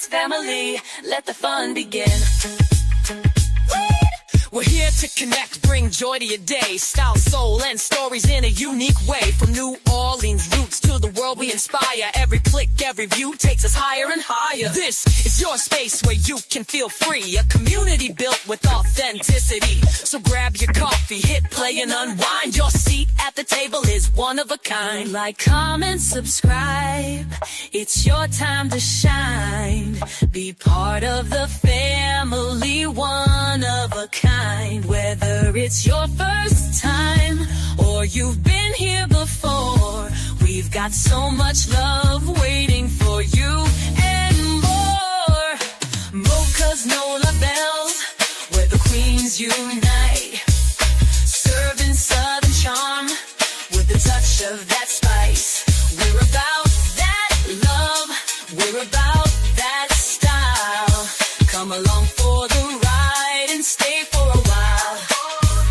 family, let the fun begin. We're here to connect, bring joy to your day. Style, soul, and stories in a unique way. From New Orleans roots to the world we inspire. Every click, every view takes us higher and higher. This is your space where you can feel free. A community built with authenticity. So grab your coffee, hit play and unwind. Your seat at the table is one of a kind. Like, comment, subscribe. It's your time to shine. Be part of the family, one of a kind. Whether it's your first time or you've been here before, we've got so much love waiting for you and more. Moca's Nola Bells, where the queens unite, serving southern charm with a touch of that spice. We're about that love, we're about that style. Come along for the ride and stay for a while.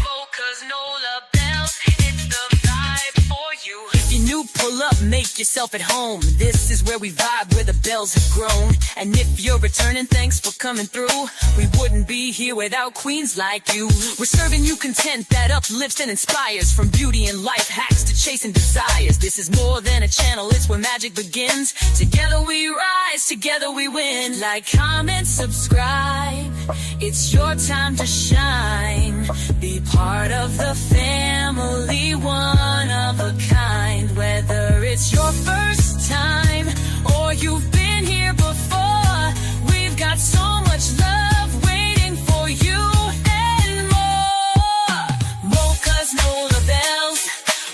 Moca's Nola Bells, it's the vibe for you. If you're new, pull up, make yourself at home. This is where we vibe, where the bells have grown. And if you're returning, thanks for coming through. We wouldn't be here without queens like you. We're serving you content that uplifts and inspires. From beauty and life hacks to chasing desires. This is more than a channel, it's where magic begins. Together we rise, together we win. Like, comment, subscribe. It's your time to shine. Be part of the family, one of a kind. Whether it's your first time or you've been here before, we've got so much love waiting for you and more. Moca's Nola Bells,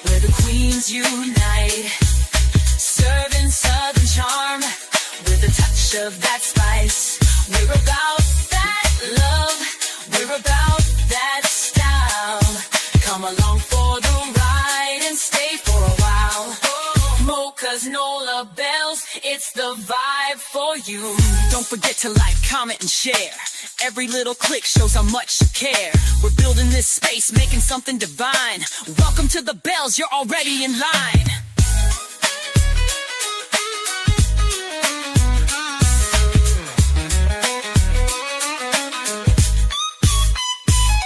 where the queens unite, serving southern charm with a touch of that spice. We're about that love, we're about that style. Come along for the ride and stay for a while. Moca's Nola Bells, it's the vibe for you. Don't forget to like, comment, and share. Every little click shows how much you care. We're building this space, making something divine. Welcome to the Bells, you're already in line.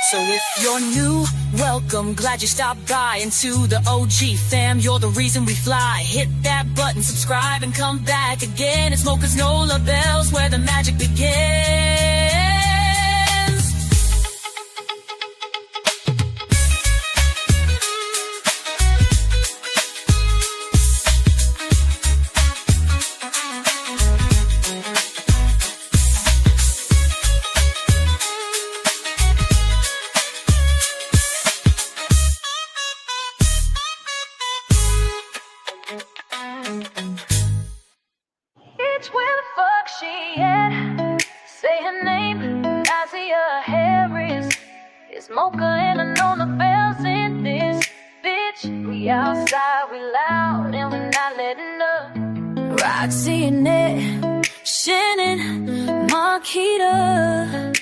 So if you're new, welcome, glad you stopped by. And to the OG fam, you're the reason we fly. Hit that button, subscribe, and come back again. It's Moca's Nola Bells, where the magic begins. Bitch, where the fuck she at? Say her name, Naziyah Harris. It's Moca and I know the bells in this bitch. We outside, we loud, and we're not letting up. Roxy and Ed, Shannon, Marquita.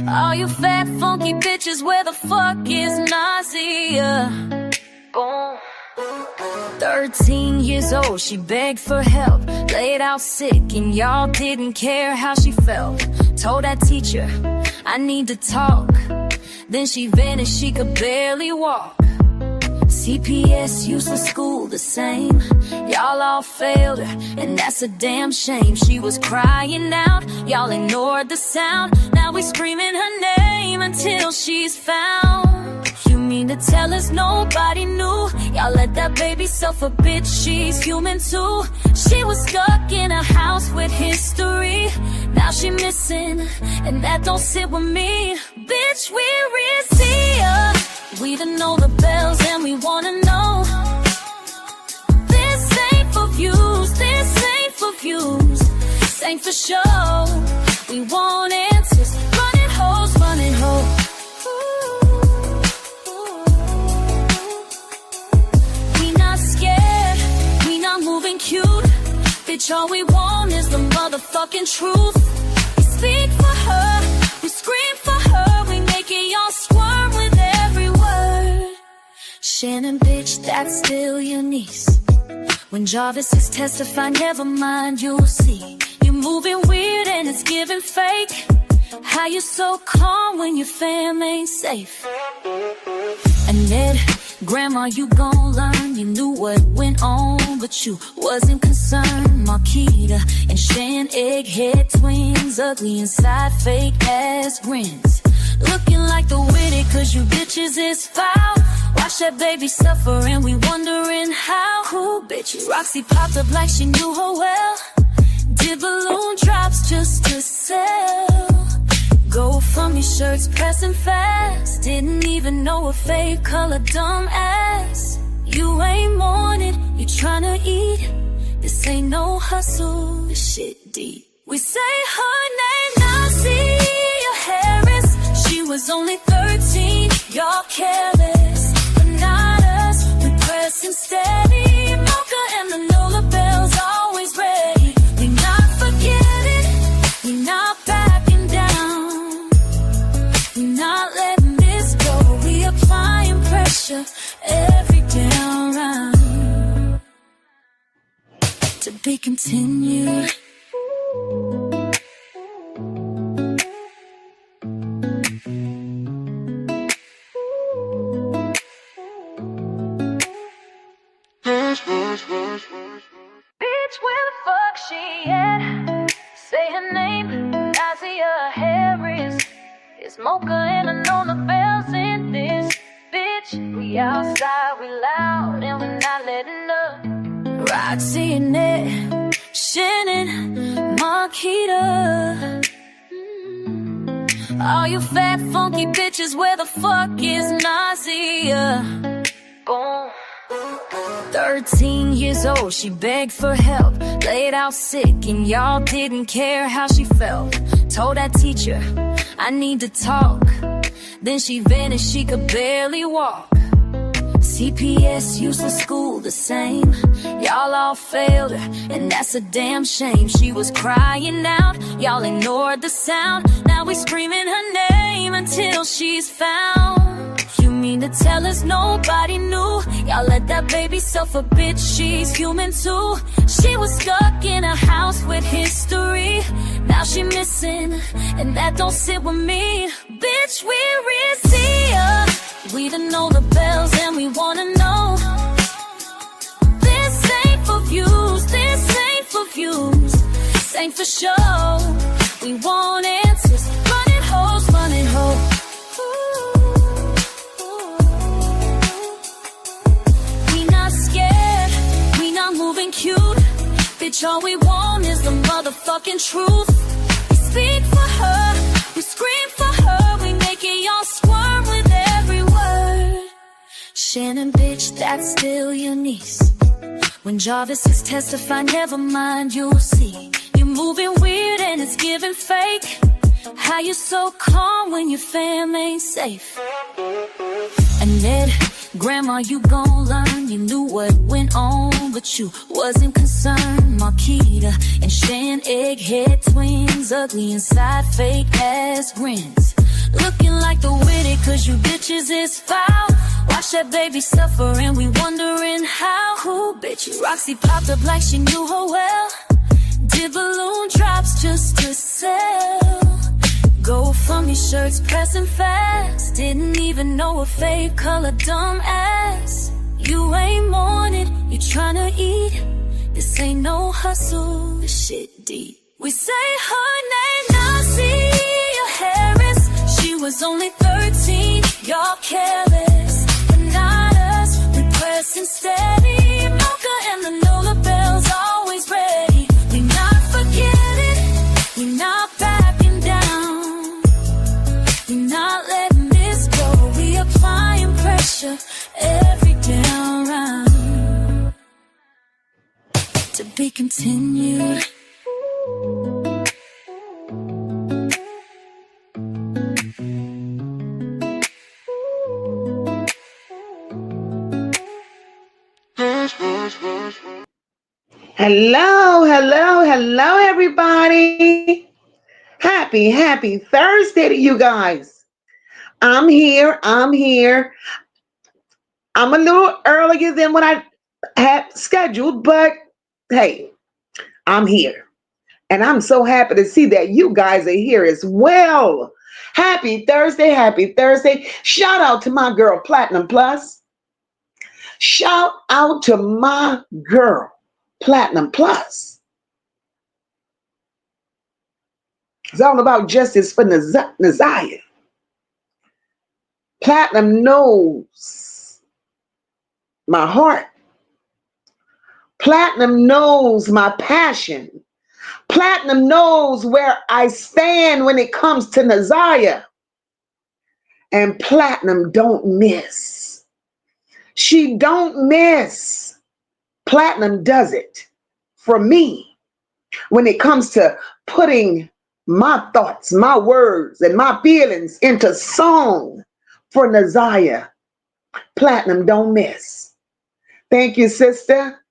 All you fat, funky bitches, where the fuck is Naziah? Boom. 13 years old, she begged for help, laid out sick, and y'all didn't care how she felt. Told that teacher, I need to talk. Then she vanished, she could barely walk. CPS, useless school, the same. Y'all all failed her, and that's a damn shame. She was crying out, y'all ignored the sound. Now we screaming her name until she's found. You mean to tell us nobody knew? Y'all let that baby suffer, bitch, she's human too. She was stuck in a house with history. Now she missing, and that don't sit with me. Bitch, we're Ziyah. We done know the bells and we wanna know. This ain't for views, this ain't for views. This ain't for show. We want answers, running hoes, running hoes. Moving cute, bitch, all we want is the motherfucking truth. We speak for her, we scream for her, we make it y'all squirm with every word. Shannon, bitch, that's still your niece. When Jarvis is testifying, never mind, you'll see. You're moving weird and it's giving fake. How you so calm when your fam ain't safe? And then, Grandma, you gon' learn. You knew what went on, but you wasn't concerned. Marquita and Shan, egghead twins, ugly inside, fake ass grins. Looking like the witty, cause you bitches is foul. Watch that baby suffer and we wondering how. Who bitches? Roxy popped up like she knew her well. Did balloon drops just to sell. Go from your shirts pressing fast. Didn't even know a fave color, dumb ass. You ain't mourning, you tryna eat. This ain't no hustle, this shit deep. We say her name, Naziyah Harris. She was only 13, y'all careless. But not us, we pressing steady. Moca and the Lola bells always ready. We not forgetting, we not backing down. We not letting this go, we applying pressure every down round. To be continued. Bitch, where the fuck she at? Say her name, Naziyah Harris. It's Moca and I know the bells in this. Bitch, we outside, we loud and we not letting up. Roxy and Ned, Shannon, Marquita. All you fat funky bitches, where the fuck is Naziah? Boom. 13 years old, she begged for help. Laid out sick and y'all didn't care how she felt. Told that teacher, I need to talk. Then she vanished, she could barely walk. CPS, useless school, the same. Y'all all failed her, and that's a damn shame. She was crying out, y'all ignored the sound. Now we screaming her name until she's found. You mean to tell us nobody knew? Y'all let that baby suffer, bitch, she's human too. She was stuck in a house with history. Now she missing, and that don't sit with me. Bitch, we're Ziyah. We done know the bells and we wanna know. This ain't for views, this ain't for views. This ain't for show. We want answers, running hoes, running hoes. We not scared, we not moving cute. Bitch, all we want is the motherfucking truth. We speak for her, we scream for her. We make it y'all squirm with every word. Shannon, bitch, that's still your niece. When Jarvis is testifying, never mind, you'll see. You're moving weird and it's giving fake. How you so calm when your fam ain't safe? And then, Grandma, you gon' learn. You knew what went on, but you wasn't concerned. Marquita and Shan, egghead twins, ugly inside, fake ass grins. Looking like the witty, cause you bitches is foul. Watch that baby suffer and we wondering how. Who bitches? Roxy popped up like she knew her well. Did balloon drops just to sell. Go from your shirts pressing fast. Didn't even know a fave color, dumb ass. You ain't mourning, you tryna eat. This ain't no hustle, this shit deep. We say her name, Naziyah Harris. She was only 13, y'all careless. But not us, we pressing steady. Moca and the Lola bells always ready. We not forgetting, we not backing down. We not letting this go, we applying pressure every down round. To be continued. Hello, hello, hello, everybody. Happy Thursday to you guys. I'm here. I'm a little earlier than what I had scheduled, but hey, I'm here. And I'm so happy to see that you guys are here as well. Happy Thursday, happy Thursday. Shout out to my girl, Platinum Plus. Shout out to my girl, Platinum Plus. It's all about justice for Naziah. Platinum knows my heart. Platinum knows my passion. Platinum knows where I stand when it comes to Naziah. And Platinum don't miss. She don't miss. Platinum does it for me when it comes to putting my thoughts, my words, and my feelings into song for Naziah. Platinum don't miss. Thank you, sister.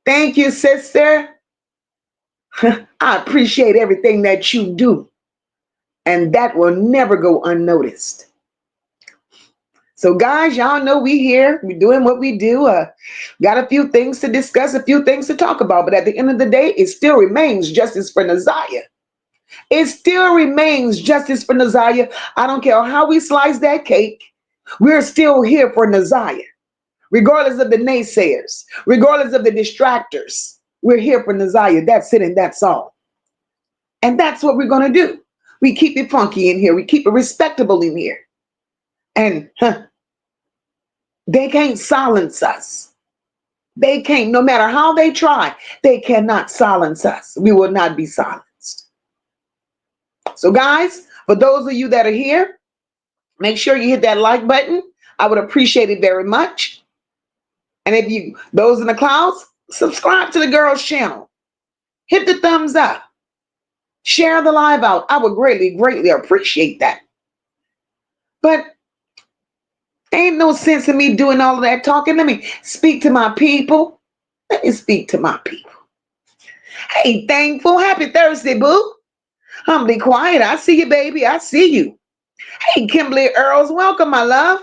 Thank you, sister. I appreciate everything that you do, and that will never go unnoticed. So guys, y'all know we here. We're doing what we do. Got a few things to discuss, a few things to talk about, but at the end of the day, it still remains justice for Naziah. It still remains justice for Naziah. I don't care how we slice that cake. We're still here for Naziah. Regardless of the naysayers, regardless of the distractors, we're here for Naziah. That's it and that's all. And that's what we're going to do. We keep it funky in here. We keep it respectable in here. And they can't silence us. They can't, no matter how they try, they cannot silence us. We will not be silenced. So guys, for those of you that are here, make sure you hit that like button. I would appreciate it very much. And if you, those in the clouds, subscribe to the girls' channel. Hit the thumbs up. Share the live out. I would greatly, greatly appreciate that. But ain't no sense in me doing all of that talking. Let me speak to my people. Let me speak to my people. Hey, Thankful. Happy Thursday, boo. Humbly quiet. I see you, baby. I see you. Hey, Kimberly Earls. Welcome, my love.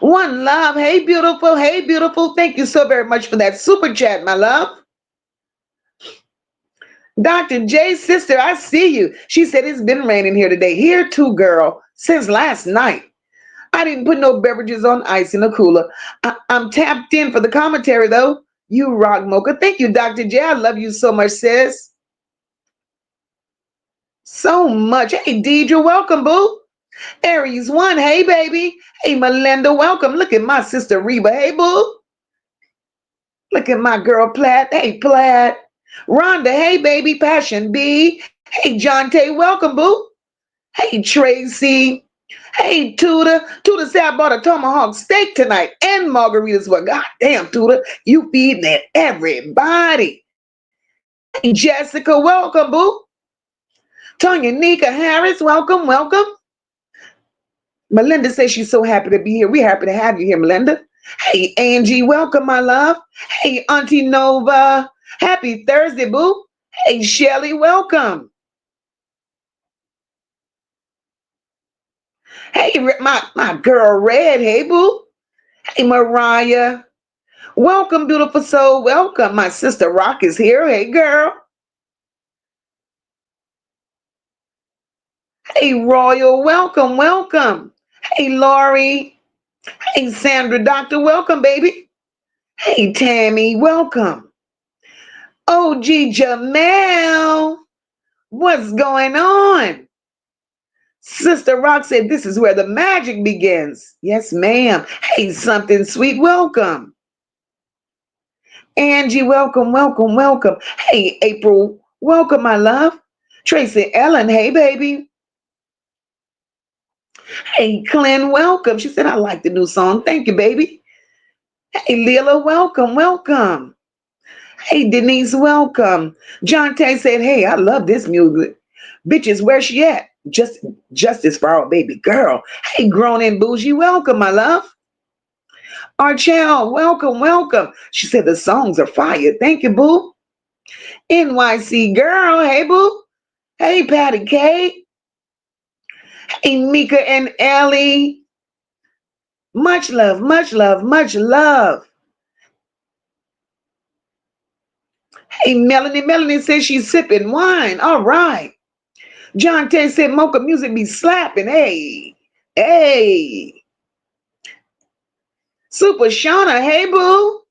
One love. Hey, beautiful. Hey, beautiful. Thank you so very much for that super chat, my love. Dr. J's sister, I see you. She said it's been raining here today. Here too, girl, since last night. I didn't put no beverages on ice in the cooler. I'm tapped in for the commentary, though. You rock, Mocha. Thank you, Dr. J. I love you so much, sis. So much. Hey, Deidre, welcome, boo. Aries 1, hey, baby. Hey, Melinda, welcome. Look at my sister, Reba. Hey, boo. Look at my girl, Plaid. Hey, Plaid. Rhonda, hey, baby. Passion B. Hey, John Tay, welcome, boo. Hey, Tracy. Hey, Tudor. Tudor said I bought a tomahawk steak tonight and margaritas. Well, goddamn, Tudor, you feeding everybody. Hey, Jessica, welcome, boo. Tonya Nika Harris, welcome, welcome. Melinda says she's so happy to be here. We're happy to have you here, Melinda. Hey, Angie, welcome, my love. Hey, Auntie Nova. Happy Thursday, boo. Hey, Shelly, welcome. Hey, my girl, Red. Hey, boo. Hey, Mariah. Welcome, beautiful soul. Welcome. My sister Rock is here. Hey, girl. Hey, Royal. Welcome, welcome. Hey, Laurie. Hey, Sandra Doctor. Welcome, baby. Hey, Tammy. Welcome. OG Jamel. What's going on? Sister Rock said this is where the magic begins. Yes, ma'am. Hey, something sweet. Welcome. Angie, welcome, welcome, welcome. Hey, April, welcome, my love. Tracy Ellen, hey, baby. Hey, Glenn, welcome. She said, I like the new song. Thank you, baby. Hey, Lila, welcome, welcome. Hey, Denise, welcome. John Tay said, hey, I love this music. Bitches, where she at? Justice for our baby girl. Hey, grown and bougie, welcome, my love. Archelle, welcome, welcome. She said the songs are fire. Thank you, boo. NYC girl, hey, boo. Hey, Patty K. Hey, Mika and Ellie. Much love, much love, much love. Hey, Melanie says she's sipping wine. All right. John Tay said Mocha music be slapping. Hey. Super Shauna, hey, boo.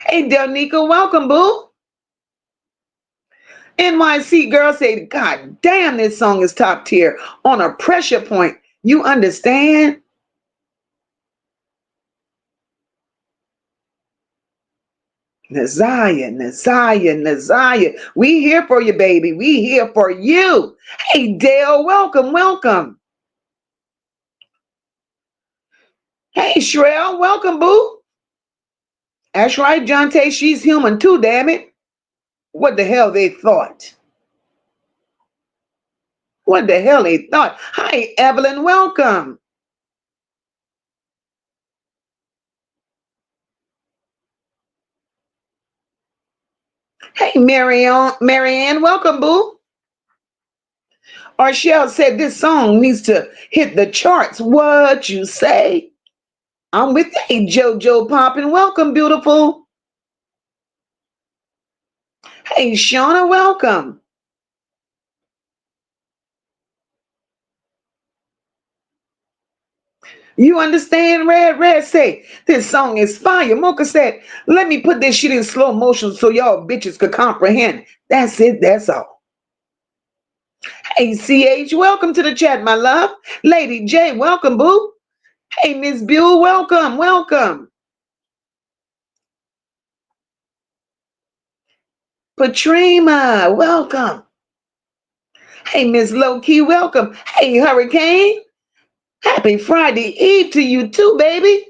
Hey, Delnika, welcome, boo. NYC girl said, God damn, this song is top tier on a pressure point. You understand? Naziah. We here for you, baby. We here for you. Hey, Dale, welcome. Hey, Shrell, welcome, boo. That's right, John Tay, she's human too, damn it. What the hell they thought? Hi, Evelyn, welcome. Hey, Marianne, welcome, boo. Arshell said this song needs to hit the charts. What you say? I'm with you. Hey, JoJo Poppin', welcome, beautiful. Hey, Shauna, welcome. You understand, Red say, this song is fire. Mocha said, let me put this shit in slow motion so y'all bitches could comprehend. That's it, that's all. Hey, CH, welcome to the chat, my love. Lady J, welcome, boo. Hey, Miss Buell, welcome. Patrima, welcome. Hey, Miss Low Key, welcome. Hey, Hurricane, happy Friday Eve to you too, baby.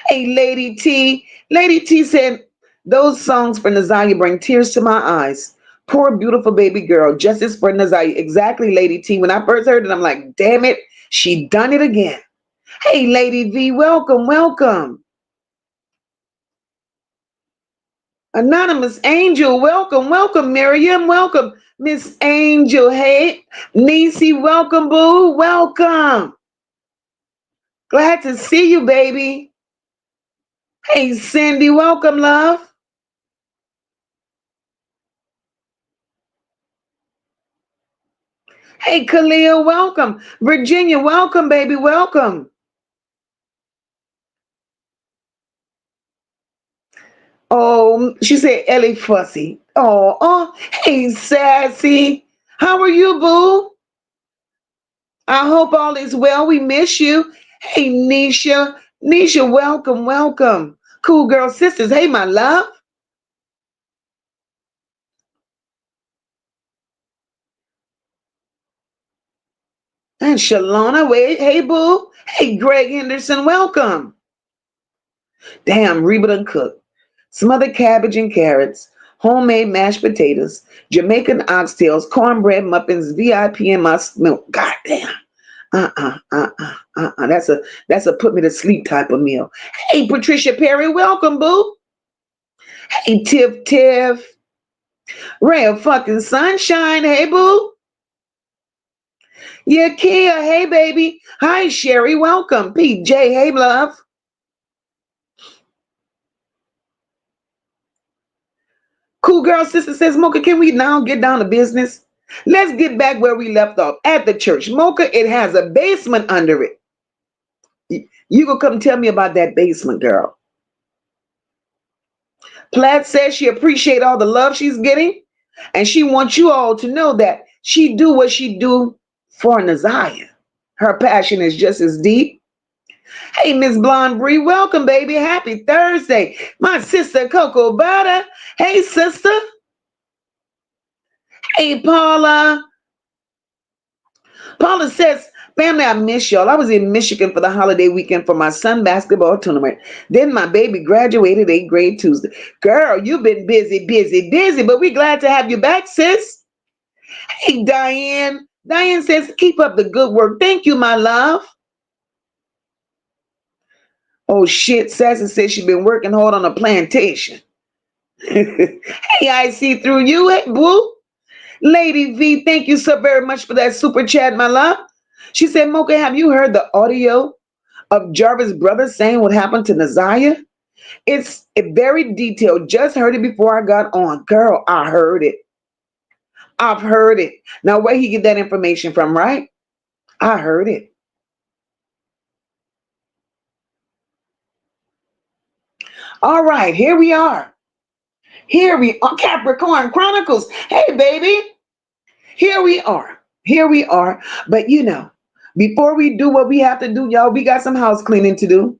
Hey, Lady T. Lady T said, those songs for Naziah bring tears to my eyes. Poor, beautiful baby girl. Justice for Naziah. Exactly, Lady T. When I first heard it, I'm like, damn it, she done it again. Hey, Lady V, welcome. Anonymous Angel, welcome. Miriam, welcome. Miss Angel, hey. Nisi, welcome, boo, welcome. Glad to see you, baby. Hey, Cindy, welcome, love. Hey, Khalil, welcome. Virginia, welcome, baby, welcome. Oh, she said Ellie Fussy. Oh, hey, Sassy. How are you, boo? I hope all is well. We miss you. Hey, Nisha. Nisha, welcome. Cool Girl Sisters. Hey, my love. And Shalona, wait. Hey, boo. Hey, Greg Henderson, welcome. Damn, Reba done cooked. Smothered cabbage and carrots, homemade mashed potatoes, Jamaican oxtails, cornbread muffins, VIP in my milk. Goddamn. That's a put me to sleep type of meal. Hey, Patricia Perry, welcome, boo. Hey, Tiff. Ray of fucking sunshine. Hey, boo. Yeah, Kia. Hey, baby. Hi, Sherry. Welcome. PJ. Hey, love. Cool Girl Sister says, Mocha, can we now get down to business? Let's get back where we left off at the church. Mocha, it has a basement under it. You gonna come tell me about that basement, girl. Platt says she appreciate all the love she's getting, and she wants you all to know that she do what she do for Naziah. Her passion is just as deep. Hey, Miss Blonde Bree, welcome, baby. Happy Thursday. My sister Coco Butter. Hey, sister. Hey, Paula. Paula says, family, I miss y'all. I was in Michigan for the holiday weekend for my son basketball tournament. Then my baby graduated 8th grade Tuesday. Girl, you've been busy, but we glad to have you back, sis. Hey, Diane. Diane says, keep up the good work. Thank you, my love. Oh, shit. Sassy says she's been working hard on a plantation. Hey, I see through you, boo. Lady V, thank you so very much for that super chat, my love. She said, Mocha, have you heard the audio of Jarvis' brother saying what happened to Naziah? It's very detailed. Just heard it before I got on. Girl, I heard it. I've heard it. Now, where he get that information from, right? I heard it. All right, here we are. Here we are. Capricorn Chronicles. Hey, baby. Here we are. Here we are. But before we do what we have to do, y'all, we got some house cleaning to do.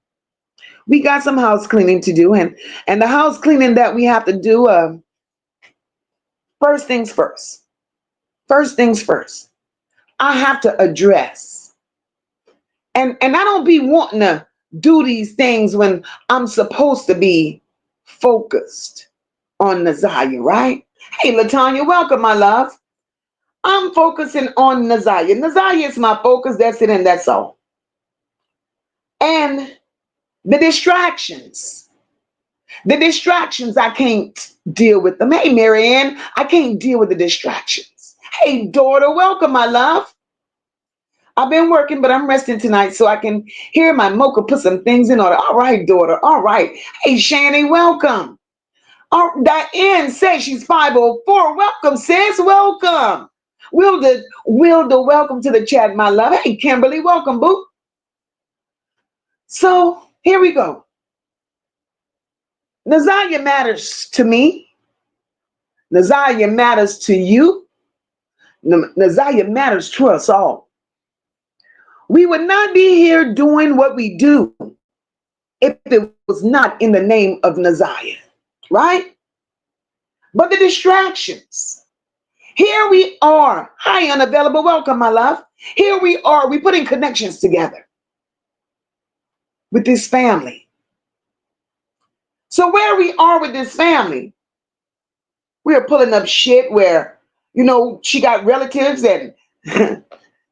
We got some house cleaning to do. And the house cleaning that we have to do, first things first. First things first. I have to address. And I don't be wanting to do these things when I'm supposed to be focused on Naziah, right? Hey, Latanya, welcome, my love. I'm focusing on Naziah. Naziah is my focus. That's it, and that's all. And the distractions. The distractions, I can't deal with them. Hey, Marianne, I can't deal with the distractions. Hey, daughter, welcome, my love. I've been working, but I'm resting tonight so I can hear my Mocha put some things in order. All right, daughter. All right. Hey, Shani, welcome. Diane says she's 504. Welcome, sis. Welcome. Wilda, welcome to the chat, my love. Hey, Kimberly, welcome, boo. So here we go. Naziah matters to me. Naziah matters to you. Naziah matters to us all. We would not be here doing what we do if it was not in the name of Naziah, right? But the distractions. Here we are. Hi, Unavailable. Welcome, my love. Here we are. We're putting connections together with this family. So where we are with this family, we are pulling up shit where, she got relatives and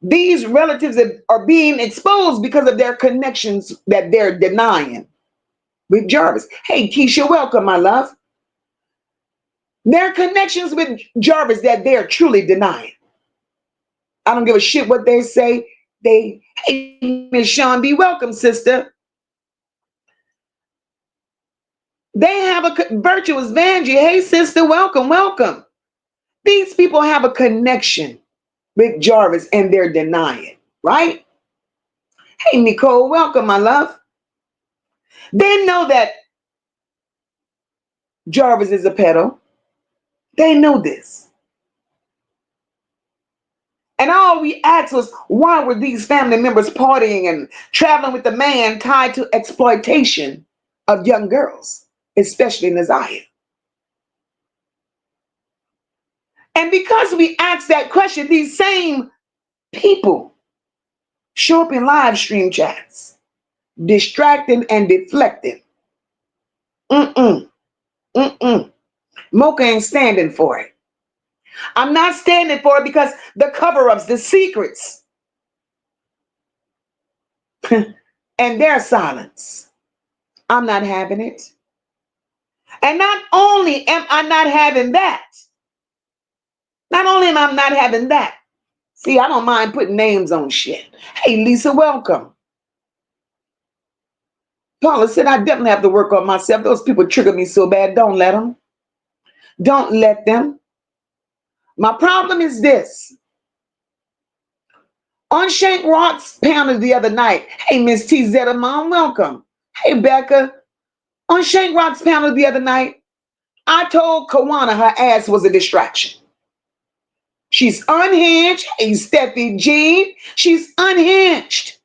these relatives are being exposed because of their connections that they're denying with Jarvis. Hey, Keisha, welcome, my love. Their connections with Jarvis that they're truly denying. I don't give a shit what they say. Hey, Miss Sean B, welcome, sister. They have a virtuous Vanjie. Hey, sister, welcome, welcome. These people have a connection with Jarvis and they're denying, right? Hey, Nicole, welcome, my love. They know that Jarvis is a pedo. They know this. And all we asked was, why were these family members partying and traveling with the man tied to exploitation of young girls, especially Naziah? And because we asked that question, these same people show up in live stream chats, distracting and deflecting. Mocha ain't standing for it. I'm not standing for it because the cover-ups, the secrets, and their silence. I'm not having it. And not only am I not having that, not only am I not having that, see, I don't mind putting names on shit. Hey, Lisa, welcome. Paula said, I definitely have to work on myself. Those people trigger me so bad. Don't let them. Don't let them. My problem is this. On Shank Rock's panel the other night, hey, Miss T. Zeta, Mom, welcome. Hey, Becca. On Shank Rock's panel the other night, I told Kawana her ass was a distraction. She's unhinged. Hey, Steffi Jean. She's unhinged.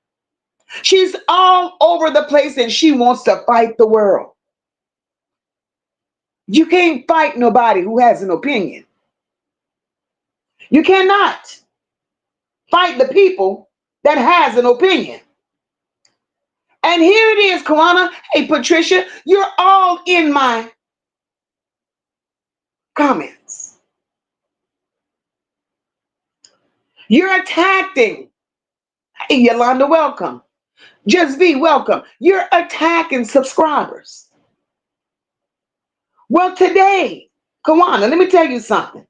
She's all over the place and she wants to fight the world. You can't fight nobody who has an opinion. You cannot fight the people that has an opinion. And here it is, Kawana. Hey, Patricia, you're all in my comments. You're attacking. Hey, Yolanda, welcome. Just be welcome. You're attacking subscribers. Well, today, Kawana, let me tell you something.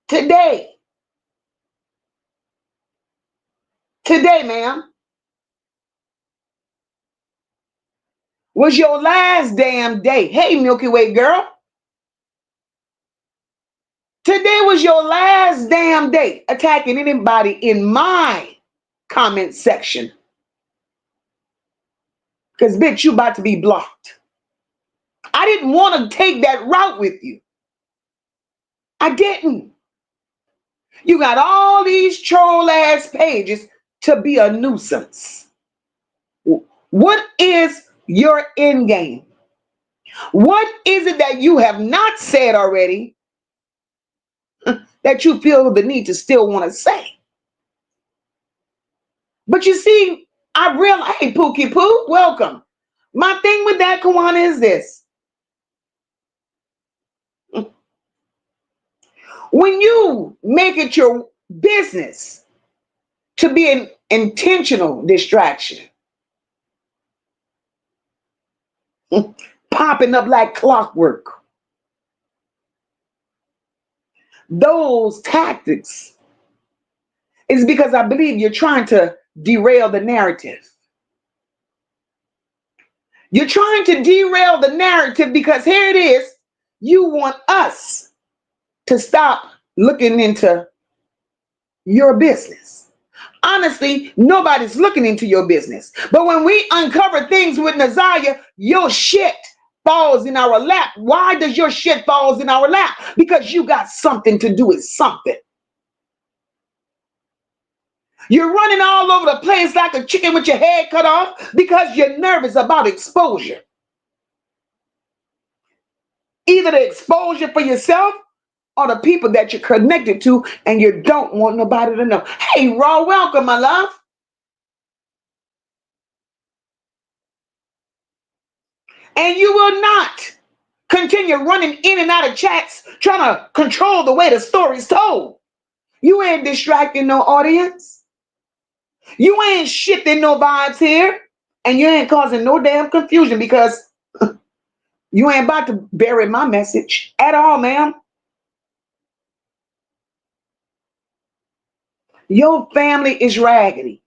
Today, ma'am, was your last damn day. Hey, Milky Way girl. Today was your last damn day attacking anybody in my comment section. Because, bitch, you about to be blocked. I didn't want to take that route with you. I didn't. You got all these troll ass pages to be a nuisance. What is your end game? What is it that you have not said already that you feel the need to still want to say? But you see, I realize, hey, Pookie Poo, welcome. My thing with that, Kawana, is this. When you make it your business to be an intentional distraction, popping up like clockwork, those tactics is because I believe you're trying to derail the narrative. You're trying to derail the narrative because here it is. You want us to stop looking into your business. Honestly, nobody's looking into your business. But when we uncover things with Naziah, your shit falls in our lap. Why does your shit falls in our lap? Because you got something to do with something. You're running all over the place like a chicken with your head cut off because you're nervous about exposure. Either the exposure for yourself or the people that you're connected to and you don't want nobody to know. Hey, Raw, welcome, my love. And you will not continue running in and out of chats trying to control the way the story's told. You ain't distracting no audience. You ain't shifting no vibes here. And you ain't causing no damn confusion because you ain't about to bury my message at all, ma'am. Your family is raggedy.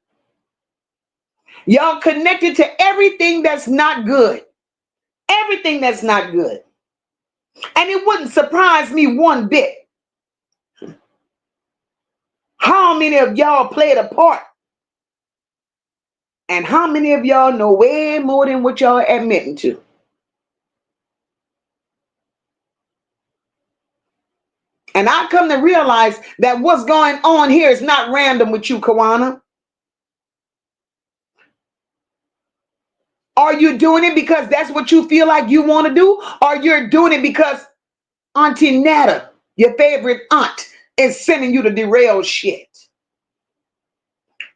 Y'all connected to everything that's not good. Everything that's not good. And it wouldn't surprise me one bit how many of y'all played a part and how many of y'all know way more than what y'all admitting to. And I come to realize that what's going on here is not random with you, Kawana. Are you doing it because that's what you feel like you want to do? Or you're doing it because Auntie Netta, your favorite aunt, is sending you to derail shit?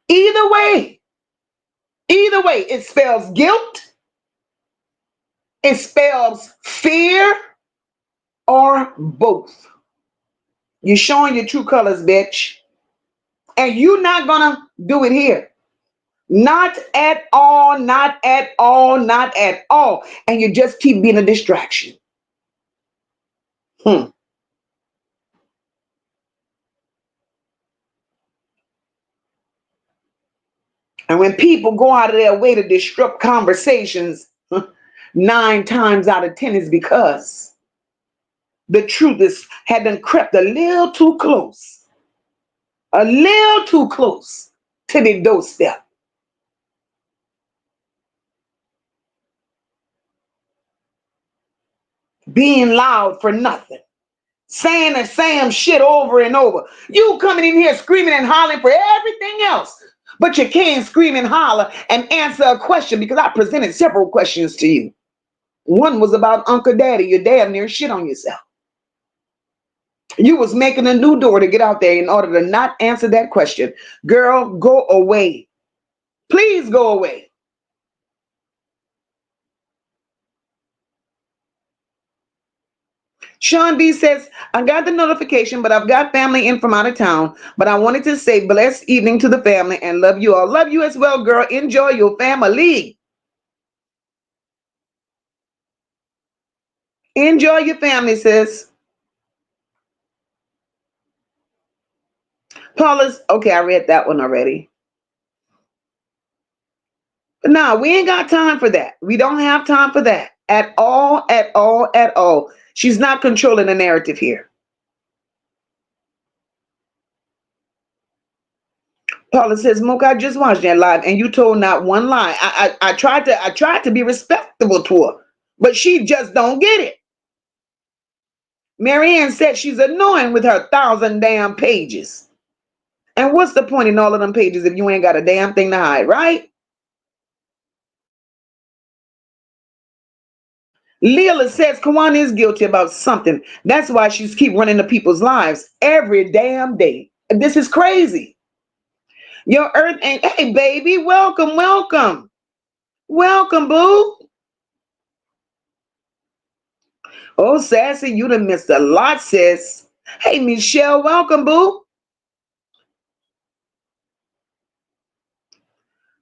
Either way, it spells guilt, it spells fear, or both. You're showing your true colors, bitch. And you're not gonna do it here. Not at all, not at all, not at all. And you just keep being a distraction. And when people go out of their way to disrupt conversations, 9 times out of 10 is because the truth had done crept a little too close to the doorstep. Being loud for nothing. Saying the same shit over and over. You coming in here screaming and hollering for everything else, but you can't scream and holler and answer a question because I presented several questions to you. One was about Uncle Daddy. You damn near shit on yourself. You was making a new door to get out there in order to not answer that question. Girl, go away. Please go away. Sean B says, I got the notification, but I've got family in from out of town. But I wanted to say blessed evening to the family and love you all. Love you as well, girl. Enjoy your family. Enjoy your family, sis. Paula's, okay, I read that one already. No, we ain't got time for that. We don't have time for that at all, at all, at all. She's not controlling the narrative here. Paula says, Mocha, I just watched that live and you told not one lie. I tried to be respectable to her, but she just don't get it. Marianne said she's annoying with her 1,000 damn pages. And what's the point in all of them pages if you ain't got a damn thing to hide, right? Leela says Kawana is guilty about something. That's why she's keep running to people's lives every damn day. This is crazy. Your earth ain't, hey baby, welcome, welcome. Welcome, boo. Oh, Sassy, you done missed a lot, sis. Hey, Michelle, welcome, boo.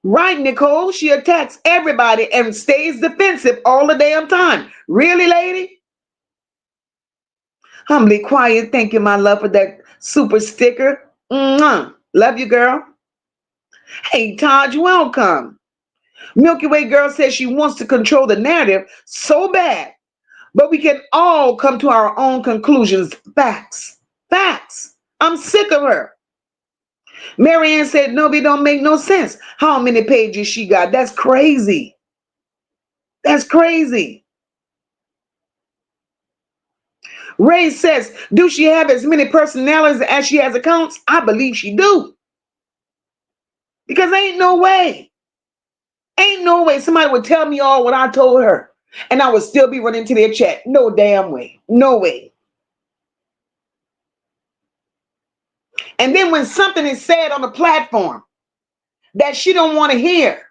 Right, Nicole, she attacks everybody and stays defensive all the damn time. Really, lady? Humbly quiet, thank you, my love, for that super sticker. Mwah. Love you, girl. Hey, Taj, welcome. Milky Way Girl says she wants to control the narrative so bad, but we can all come to our own conclusions. Facts. Facts. I'm sick of her. Marianne said, no, it don't make no sense. How many pages she got? That's crazy. That's crazy. Ray says, do she have as many personalities as she has accounts? I believe she do. Because ain't no way. Ain't no way somebody would tell me all what I told her and I would still be running to their chat. No damn way. No way. And then when something is said on the platform that she don't want to hear,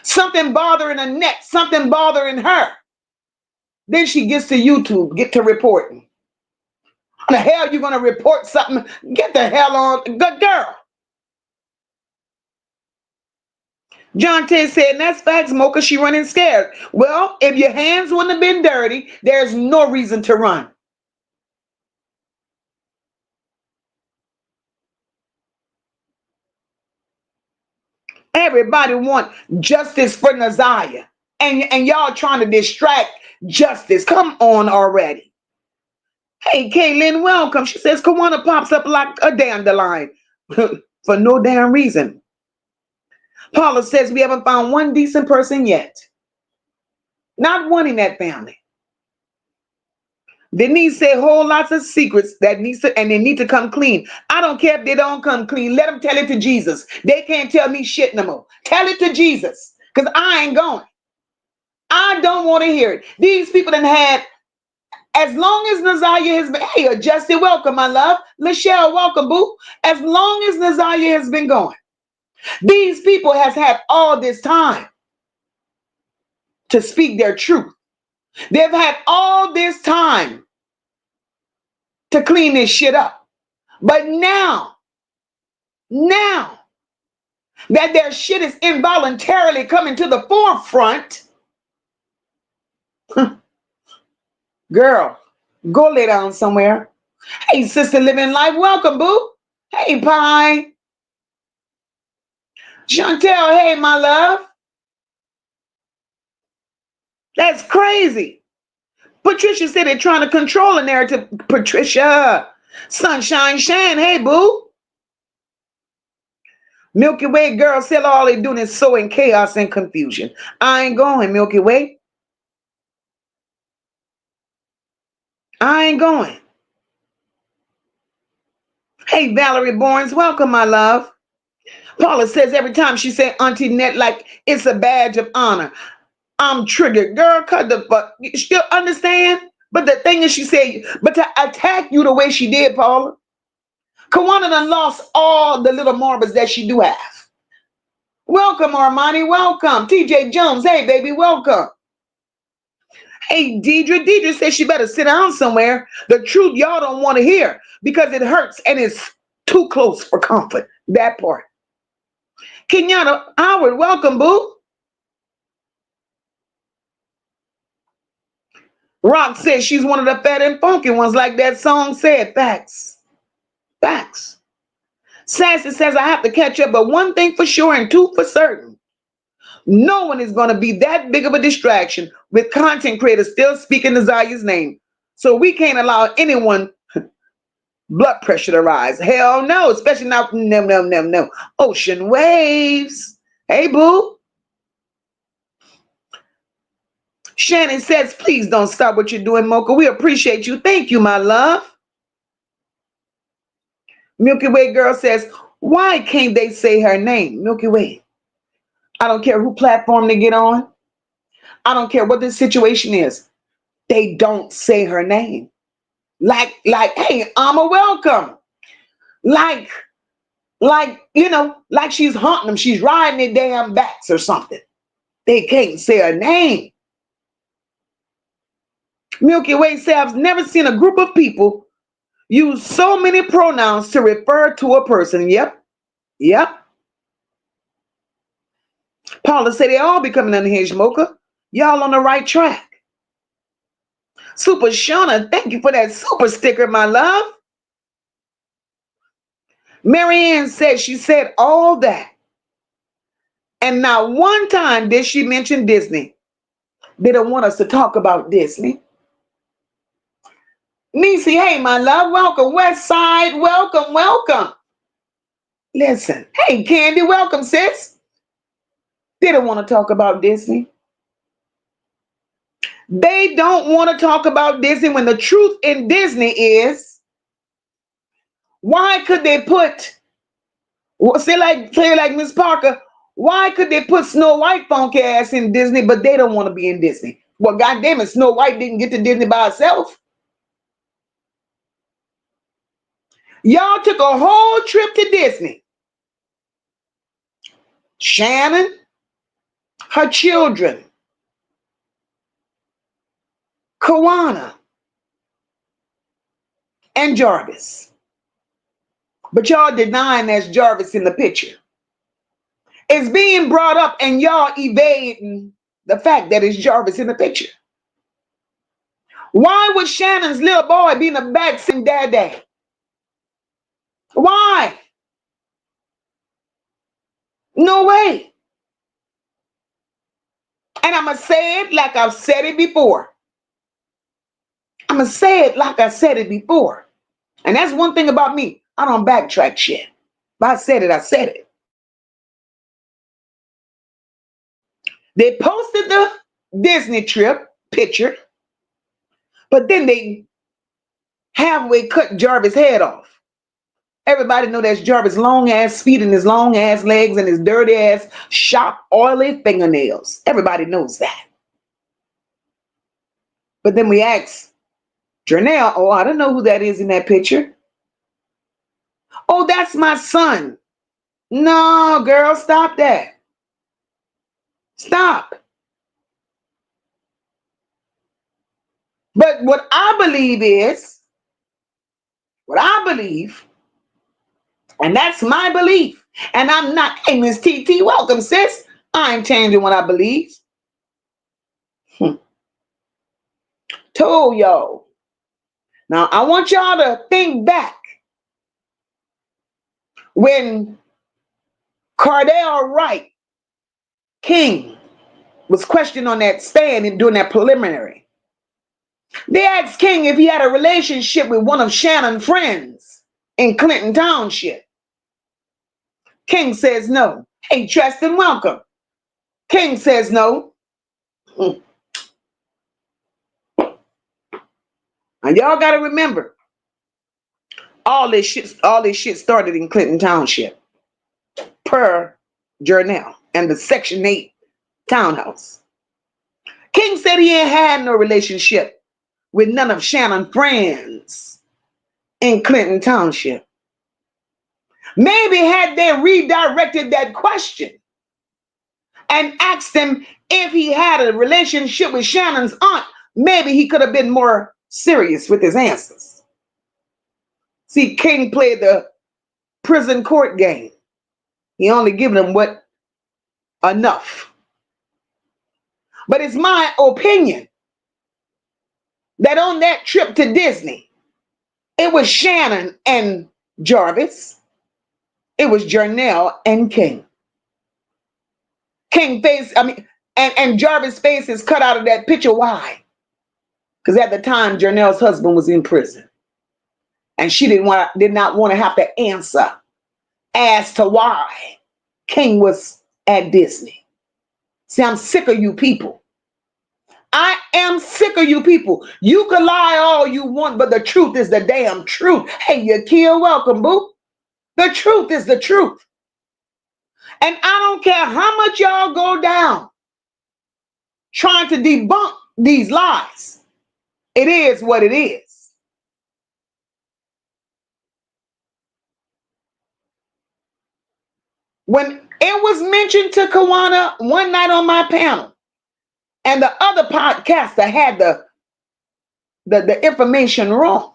something bothering her neck, something bothering her, then she gets to YouTube, get to reporting. How the hell you going to report something? Get the hell on. Good girl. John Ted said, that's facts, Mocha, she running scared. Well, if your hands wouldn't have been dirty, there's no reason to run. Everybody want justice for Naziah. And y'all trying to distract justice. Come on already. Hey, Kaylin, welcome. She says, Kawana pops up like a dandelion for no damn reason. Paula says, we haven't found one decent person yet. Not one in that family. Denise said whole lots of secrets that needs to, and they need to come clean. I don't care if they don't come clean. Let them tell it to Jesus. They can't tell me shit no more. Tell it to Jesus, because I ain't going. I don't want to hear it. These people done had, as long as Naziah has been, hey, Adjusted, welcome, my love. Michelle, welcome, boo. As long as Naziah has been going, these people has had all this time to speak their truth. They've had all this time to clean this shit up. But now that their shit is involuntarily coming to the forefront, girl, go lay down somewhere. Hey, sister living life, welcome, boo. Hey, Pie. Chantel, hey, my love. That's crazy. Patricia said they're trying to control the narrative. Patricia. Sunshine Shan, hey, boo. Milky Way girl said all they doing is sowing chaos and confusion. I ain't going, Milky Way. I ain't going. Hey, Valerie Barnes, welcome, my love. Paula says every time she say Auntie Net, like it's a badge of honor. I'm triggered. Girl, cut the fuck. You still understand? But the thing is, she said, but to attack you the way she did, Paula, Kawana done lost all the little marbles that she do have. Welcome, Armani. Welcome. TJ Jones. Hey, baby, welcome. Hey, Deidre. Deidre says she better sit down somewhere. The truth y'all don't want to hear because it hurts and it's too close for comfort. That part. Kenyatta Howard, welcome, boo. Rock says she's one of the fat and funky ones, like that song said. Facts. Facts. Sassy says I have to catch up, but one thing for sure and two for certain. No one is going to be that big of a distraction with content creators still speaking Naziyah's name. So we can't allow anyone blood pressure to rise. Hell no, especially not no. Ocean waves. Hey boo. Shannon says, please don't stop what you're doing, Mocha. We appreciate you. Thank you, my love. Milky Way girl says, why can't they say her name? Milky Way. I don't care who platform they get on. I don't care what the situation is. They don't say her name. Like, hey, Amma, welcome. Like, like she's haunting them. She's riding their damn backs or something. They can't say her name. Milky Way says, I've never seen a group of people use so many pronouns to refer to a person. Yep. Paula said they all becoming unhinged, Mocha. Y'all on the right track. Super Shauna, thank you for that super sticker, my love. Marianne said she said all that. And not one time did she mention Disney. They don't want us to talk about Disney. Nisi, hey, my love, welcome. West Side, welcome. Listen, hey, Candy, welcome, sis. They don't want to talk about Disney. They don't want to talk about Disney when the truth in Disney is, why could they put, say like Miss Parker, why could they put Snow White funky ass in Disney, but they don't want to be in Disney? Well, goddamn it, Snow White didn't get to Disney by herself. Y'all took a whole trip to Disney. Shannon, her children, Kawana, and Jarvis. But y'all denying there's Jarvis in the picture. It's being brought up and y'all evading the fact that it's Jarvis in the picture. Why would Shannon's little boy be in the back saying dad? Why? No way. And I'm going to say it like I've said it before. I'm going to say it like I said it before. And that's one thing about me. I don't backtrack shit. If I said it, I said it. They posted the Disney trip picture, but then they halfway cut Jarvis' head off. Everybody know that's Jarvis' long ass feet and his long ass legs and his dirty ass sharp oily fingernails. Everybody knows that. But then we ask Janelle, oh, I don't know who that is in that picture. Oh, that's my son. No, girl, stop that. Stop. But what I believe, and that's my belief, and I'm not, hey, Miss TT, welcome, sis. I'm changing what I believe. Told y'all. Now, I want y'all to think back when Cardell Wright King was questioned on that stand and doing that preliminary. They asked King if he had a relationship with one of Shannon's friends in Clinton Township. King says no. Hey, Tristan, welcome. King says no. And y'all got to remember, all this shit started in Clinton Township, per Journal and the Section 8 townhouse. King said he ain't had no relationship with none of Shannon's friends in Clinton Township. Maybe had they redirected that question and asked him if he had a relationship with Shannon's aunt, maybe he could have been more serious with his answers. See, King played the prison court game. He only given them what enough. But it's my opinion that on that trip to Disney, it was Shannon and Jarvis. It was Janelle and King. King face, and Jarvis' face is cut out of that picture. Why? Because at the time, Janelle's husband was in prison. And she did not want to have to answer as to why King was at Disney. See, I'm sick of you people. I am sick of you people. You can lie all you want, but the truth is the damn truth. Hey, Yakia, welcome, boo. The truth is the truth. And I don't care how much y'all go down trying to debunk these lies. It is what it is. When it was mentioned to Kawana one night on my panel, and the other podcaster had the information wrong.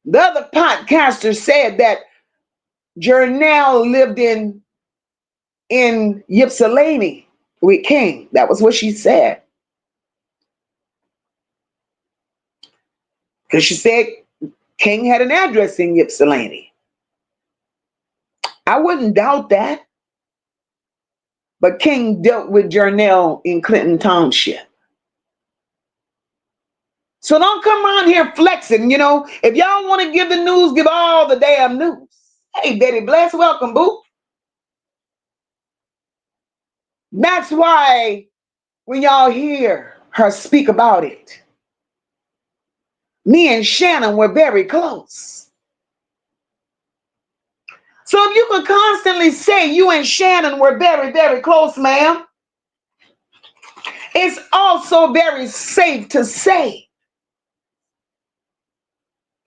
The other podcaster said that Janelle lived in Ypsilanti with King. That was what she said. Because she said King had an address in Ypsilanti. I wouldn't doubt that. But King dealt with Janelle in Clinton Township. So don't come around here flexing, you know. If y'all want to give the news, give all the damn news. Hey, Betty Bless, welcome, boo. That's why when y'all hear her speak about it, me and Shannon were very close. So if you could constantly say you and Shannon were very, very close, ma'am, it's also very safe to say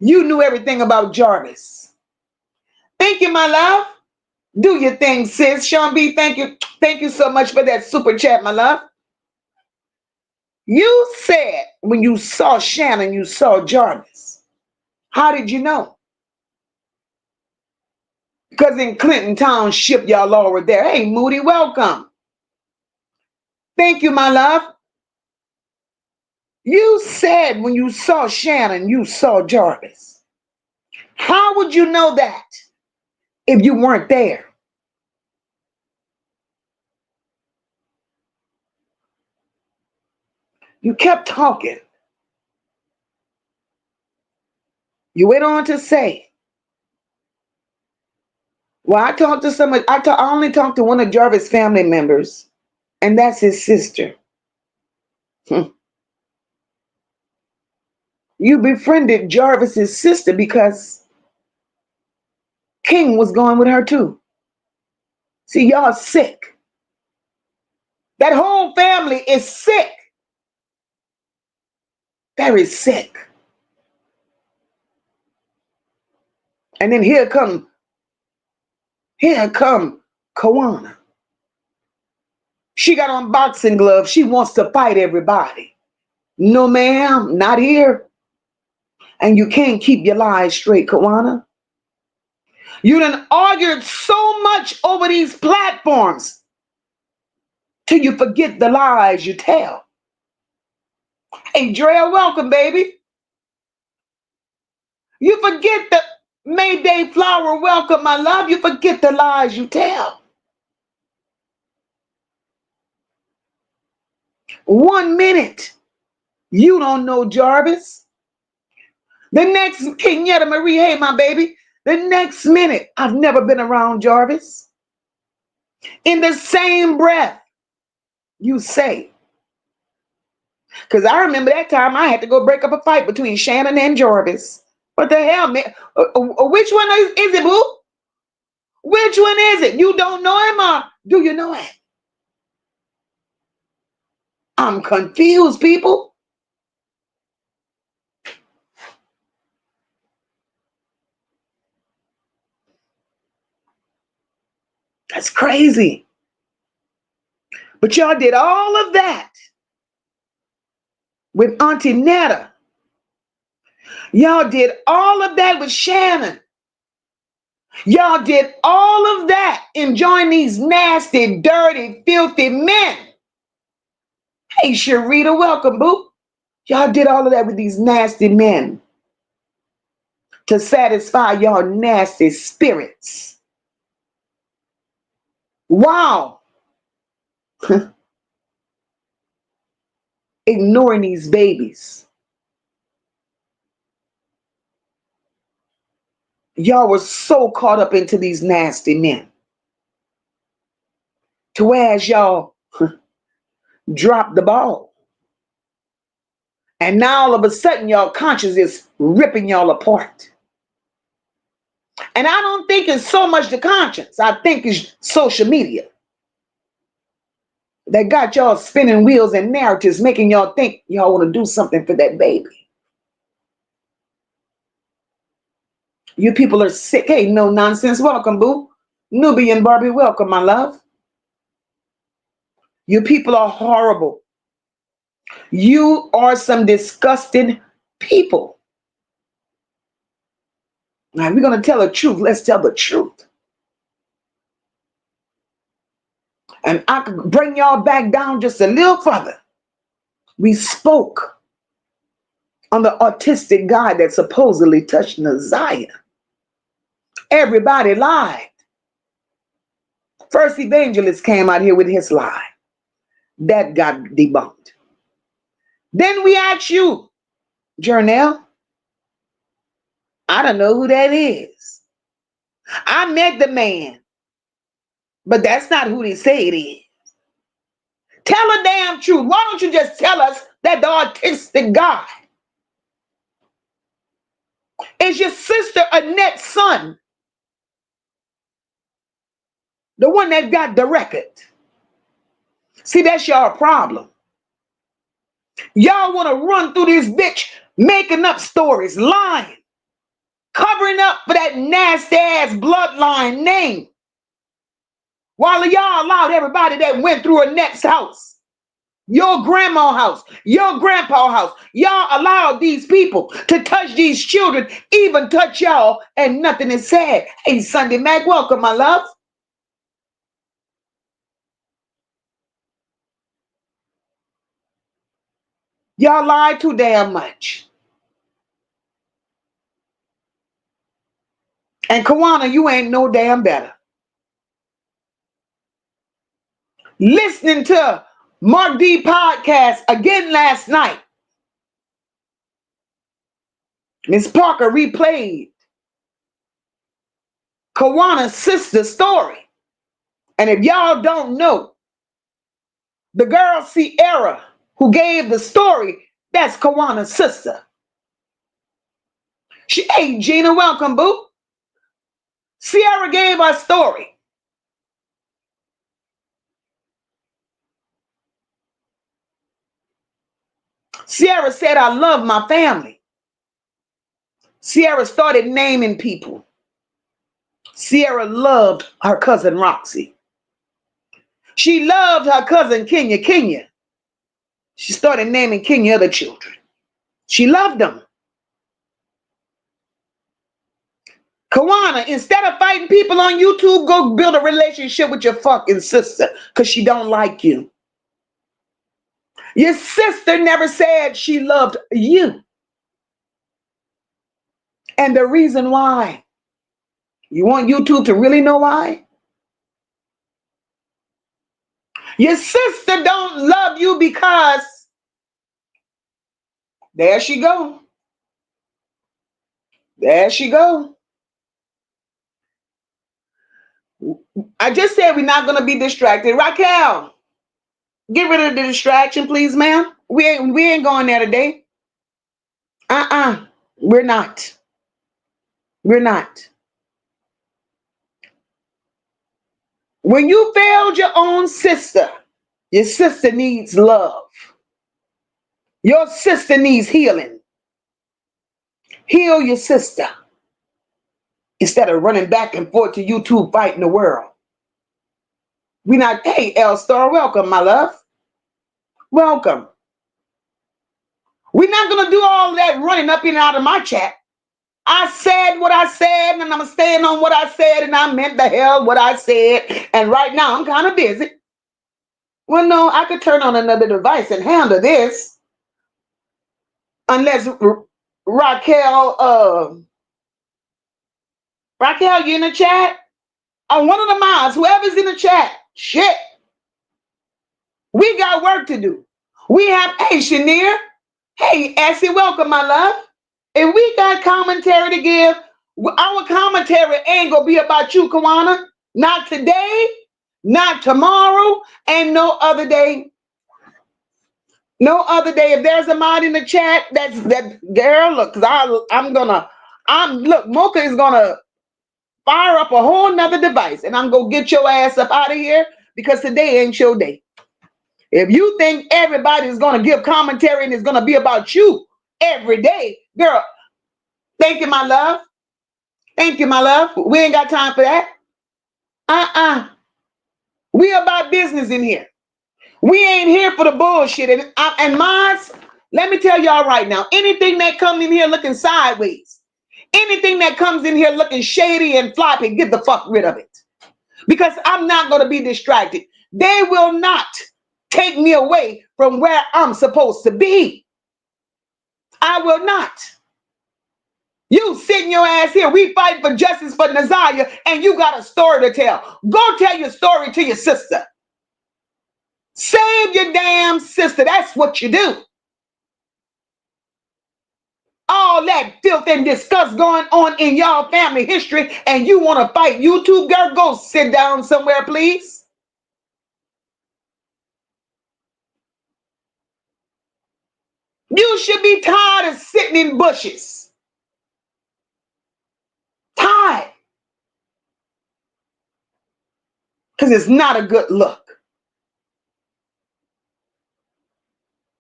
you knew everything about Jarvis. Thank you, my love. Do your thing, sis. Sean B, thank you. Thank you so much for that super chat, my love. You said when you saw Shannon, you saw Jarvis. How did you know? Because in Clinton Township, y'all all were there. Hey, Moody, welcome. Thank you, my love. You said when you saw Shannon, you saw Jarvis. How would you know that if you weren't there? You kept talking. You went on to say, well, I talked to someone, I only talked to one of Jarvis' family members, and that's his sister. You befriended Jarvis's sister because King was going with her too. See, y'all sick. That whole family is sick. Very sick. And then here come Kawana. She got on boxing gloves. She wants to fight everybody. No, ma'am, not here. And you can't keep your lies straight, Kawana. You done argued so much over these platforms till you forget the lies you tell. Hey, Drea, welcome, baby. You forget the Mayday flower, welcome, my love. You forget the lies you tell. 1 minute, you don't know Jarvis. The next, Kenyatta Marie, hey, my baby. The next minute, I've never been around Jarvis. In the same breath, you say. Because I remember that time I had to go break up a fight between Shannon and Jarvis. What the hell, man? Which one is it, boo? Which one is it? You don't know him or do you know him? I'm confused, people. That's crazy. But y'all did all of that with Auntie Netta. Y'all did all of that with Shannon. Y'all did all of that enjoying these nasty, dirty, filthy men. Hey, Sharita, welcome, boo. Y'all did all of that with these nasty men to satisfy y'all nasty spirits. Wow. Ignoring these babies. Y'all were so caught up into these nasty men. To whereas y'all dropped the ball. And now all of a sudden y'all conscience is ripping y'all apart. And I don't think it's so much the conscience. I think it's social media that got y'all spinning wheels and narratives, making y'all think y'all want to do something for that baby. You people are sick. Hey, no nonsense. Welcome, boo. Nubian Barbie, welcome, my love. You people are horrible. You are some disgusting people. Now, we're going to tell the truth. Let's tell the truth. And I could bring y'all back down just a little further. We spoke on the autistic guy that supposedly touched Naziah. Everybody lied. First evangelist came out here with his lie. That got debunked. Then we asked you, Jernell, I don't know who that is. I met the man, but that's not who they say it is. Tell the damn truth. Why don't you just tell us that the autistic guy is your sister Annette's son? The one that got the record. See, that's y'all problem. Y'all want to run through this bitch making up stories, lying, covering up for that nasty ass bloodline name. While y'all allowed everybody that went through Annette's house, your grandma's house, your grandpa's house, y'all allowed these people to touch these children, even touch y'all, and nothing is said. Hey, Sunday Mac, welcome, my love. Y'all lied too damn much. And Kawana, you ain't no damn better. Listening to Mark D podcast again last night, Miss Parker replayed Kawana's sister's story. And if y'all don't know, the girl Sierra who gave the story, that's Kawana's sister. Hey, Gina, welcome, boo. Sierra gave her story. Sierra said, I love my family. Sierra started naming people. Sierra loved her cousin Roxy. She loved her cousin Kenya. She started naming Kenya other children. She loved them. Kawana, instead of fighting people on YouTube, go build a relationship with your fucking sister because she don't like you. Your sister never said she loved you. And the reason why, you want YouTube to really know why? Your sister don't love you because, there she go. There she go. I just said we're not going to be distracted. Raquel, get rid of the distraction, please, ma'am. We ain't going there today. We're not. We're not. When you failed your own sister, your sister needs love. Your sister needs healing. Heal your sister instead of running back and forth to YouTube fighting the world. We not, hey, L Star, welcome, my love. Welcome. We're not going to do all that running up in and out of my chat. I said what I said, and I'm staying on what I said, and I meant the hell what I said. And right now, I'm kind of busy. Well, no, I could turn on another device and handle this. Unless Raquel, you in the chat? One of the mods, whoever's in the chat, Shit. We got work to do. We have, hey, Shanier. Hey, Essie, welcome, my love. And we got commentary to give. Our commentary ain't going to be about you, Kawana. Not today, not tomorrow, and no other day. No other day. If there's a mod in the chat, that girl, look, because look, Moca is going to fire up a whole nother device, and I'm going to get your ass up out of here because today ain't your day. If you think everybody is going to give commentary and it's going to be about you every day, girl, thank you, my love. Thank you, my love. We ain't got time for that. We about business in here. We ain't here for the bullshit. And mods, let me tell y'all right now, anything that comes in here looking sideways, anything that comes in here looking shady and floppy, get the fuck rid of it. Because I'm not going to be distracted. They will not take me away from where I'm supposed to be. I will not. You sitting your ass here. We fight for justice for Naziah, and you got a story to tell. Go tell your story to your sister. Save your damn sister. That's what you do. All that filth and disgust going on in y'all family history, and you want to fight YouTube, girl, go sit down somewhere, please. You should be tired of sitting in bushes. Tired. Because it's not a good look.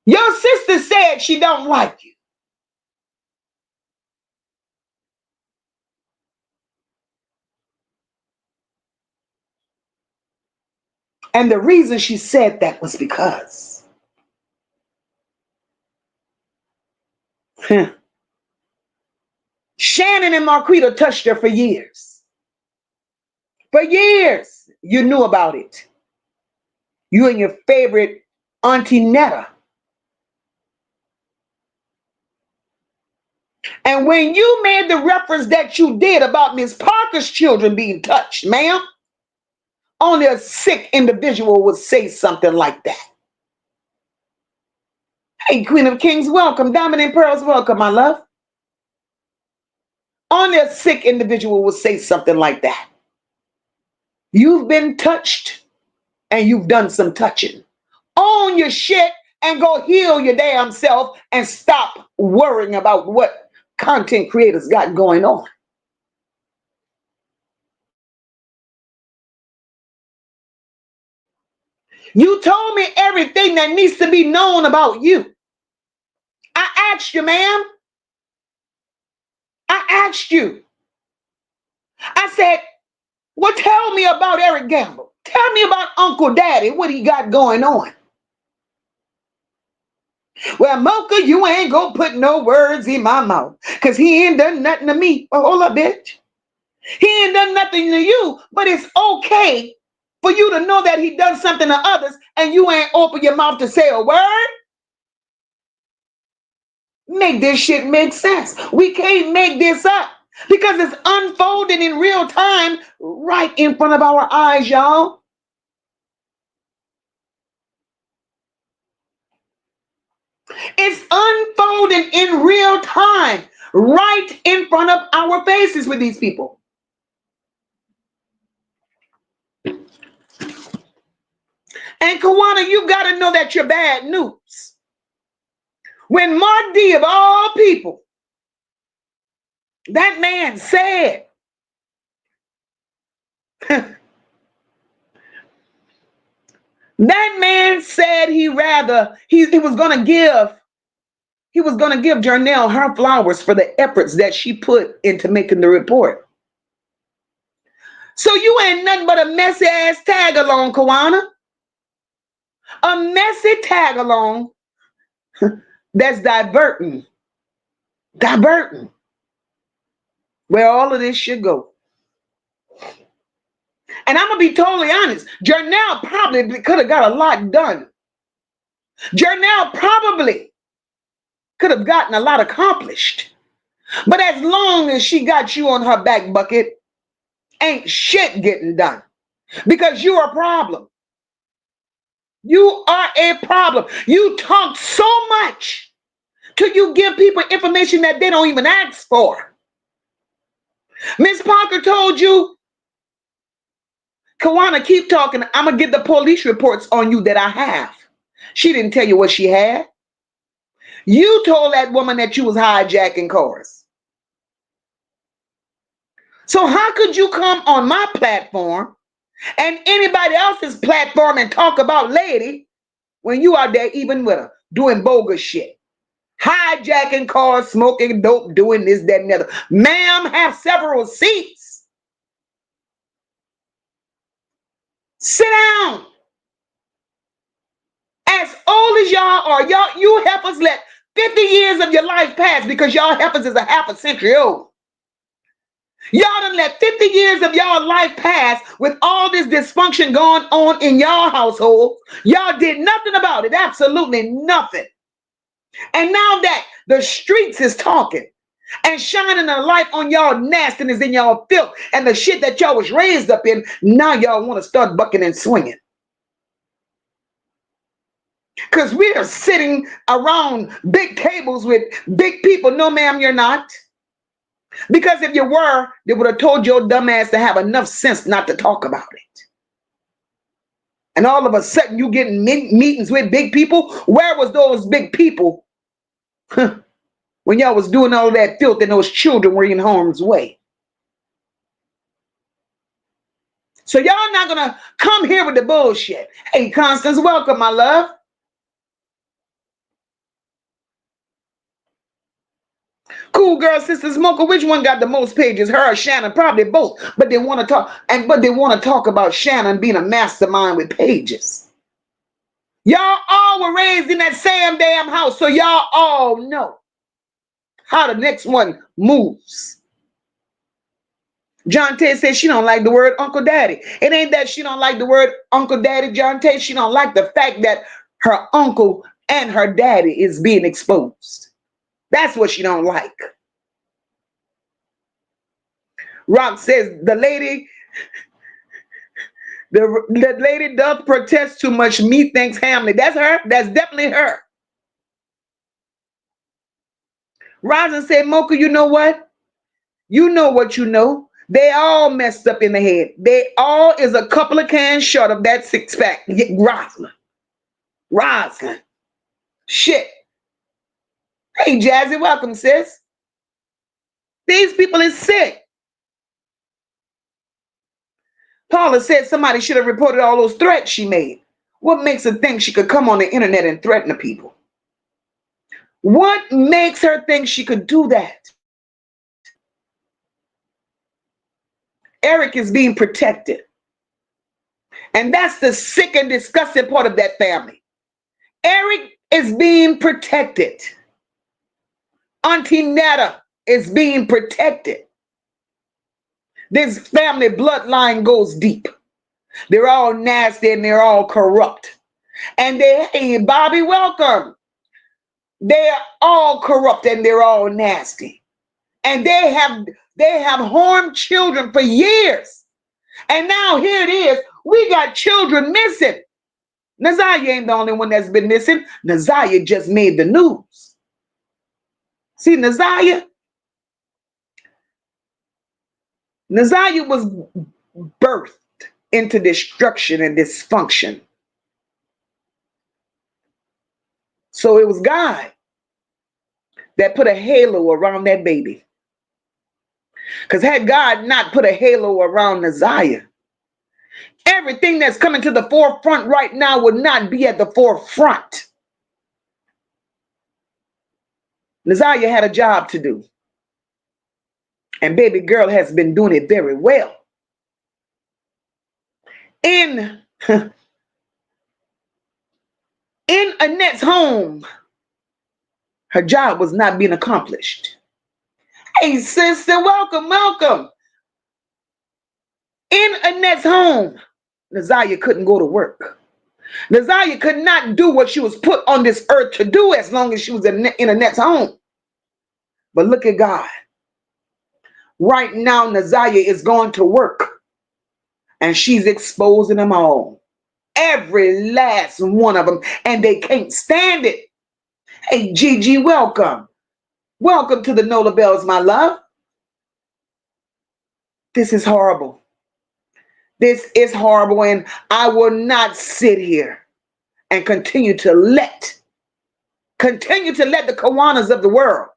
Your sister said she don't like you. And the reason she said that was because Shannon and Marquita touched her for years. For years, you knew about it. You and your favorite Auntie Netta. And when you made the reference that you did about Miss Parker's children being touched, ma'am, only a sick individual would say something like that. Hey, Queen of Kings, welcome. Diamond and Pearls, welcome, my love. Only a sick individual would say something like that. You've been touched and you've done some touching. Own your shit and go heal your damn self and stop worrying about what content creators got going on. You told me everything that needs to be known about you. I asked you, ma'am. I asked you. I said, well, tell me about Eric Gamble. Tell me about Uncle Daddy, what he got going on. Well, Mocha, you ain't gonna put no words in my mouth because he ain't done nothing to me. Well, hold up, bitch. He ain't done nothing to you, but it's okay for you to know that he done something to others and you ain't open your mouth to say a word. Make this shit make sense. We can't make this up because it's unfolding in real time right in front of our eyes, y'all. It's unfolding in real time right in front of our faces with these people. And Kawana, you got to know that you're bad news. When Mark D, of all people, that man said, that man said he was going to give Jarnell her flowers for the efforts that she put into making the report. So you ain't nothing but a messy ass tag along, Kawana. A messy tag along that's diverting where all of this should go. And I'm going to be totally honest. Jarnell probably could have got a lot done. Jarnell probably could have gotten a lot accomplished. But as long as she got you on her back bucket, ain't shit getting done. because you are a problem. You are a problem. You talk so much till you give people information that they don't even ask for. Miss Parker told you, Kawana, keep talking. I'm going to get the police reports on you that I have. She didn't tell you what she had. You told that woman that you was hijacking cars. So how could you come on my platform and anybody else's platform and talk about lady when you out there even with her doing bogus shit? Hijacking cars, smoking dope, doing this, that, and the other. Ma'am, have several seats. Sit down. As old as y'all are, you help us let 50 years of your life pass because y'all help us is a half a century old. Y'all done let 50 years of y'all life pass with all this dysfunction going on in y'all household. Y'all did nothing about it, absolutely nothing. And now that the streets is talking and shining a light on y'all nastiness and y'all filth and the shit that y'all was raised up in, now y'all want to start bucking and swinging. Because we are sitting around big tables with big people. No, ma'am, you're not. Because if you were, they would have told your dumb ass to have enough sense not to talk about it. And all of a sudden you getting meetings with big people. Where was those big people when y'all was doing all that filth and those children were in harm's way? So y'all not going to come here with the bullshit. Hey, Constance, welcome, my love. Cool Girl Sisters Moca, which one got the most pages? Her or Shannon? Probably both. But they want to talk, but they want to talk about Shannon being a mastermind with pages. Y'all all were raised in that same damn house, so y'all all know how the next one moves. John Ted says she don't like the word Uncle Daddy. It ain't that she don't like the word Uncle Daddy, John Ted. She don't like the fact that her uncle and her daddy is being exposed. That's what she don't like. Rock says the lady does protest too much. Me thinks Hamley. That's her. That's definitely her. Rosin said, Mocha, you know what? You know what you know. They all messed up in the head. They all is a couple of cans short of that six pack. Roslyn. Shit. Hey, Jazzy, welcome, sis. These people is sick. Paula said somebody should have reported all those threats she made. What makes her think she could come on the internet and threaten the people? What makes her think she could do that? Eric is being protected. And that's the sick and disgusting part of that family. Eric is being protected. Auntie Netta is being protected. This family bloodline goes deep. They're all nasty and they're all corrupt. And hey, Bobby, welcome. They're all corrupt and they're all nasty. And they have harmed children for years. And now here it is. We got children missing. Naziah ain't the only one that's been missing. Naziah just made the news. See, Naziah was birthed into destruction and dysfunction. So it was God that put a halo around that baby. Because had God not put a halo around Naziah, everything that's coming to the forefront right now would not be at the forefront. Naziah had a job to do. And baby girl has been doing it very well. In Annette's home, her job was not being accomplished. Hey, sister, welcome, welcome. In Annette's home, Naziah couldn't go to work. Naziah could not do what she was put on this earth to do as long as she was in Annette's home. But look at God. Right now, Naziah is going to work. And she's exposing them all. Every last one of them. And they can't stand it. Hey, Gigi, welcome. Welcome to the Nola Bells, my love. This is horrible. This is horrible. And I will not sit here and continue to let the Kawanas of the world.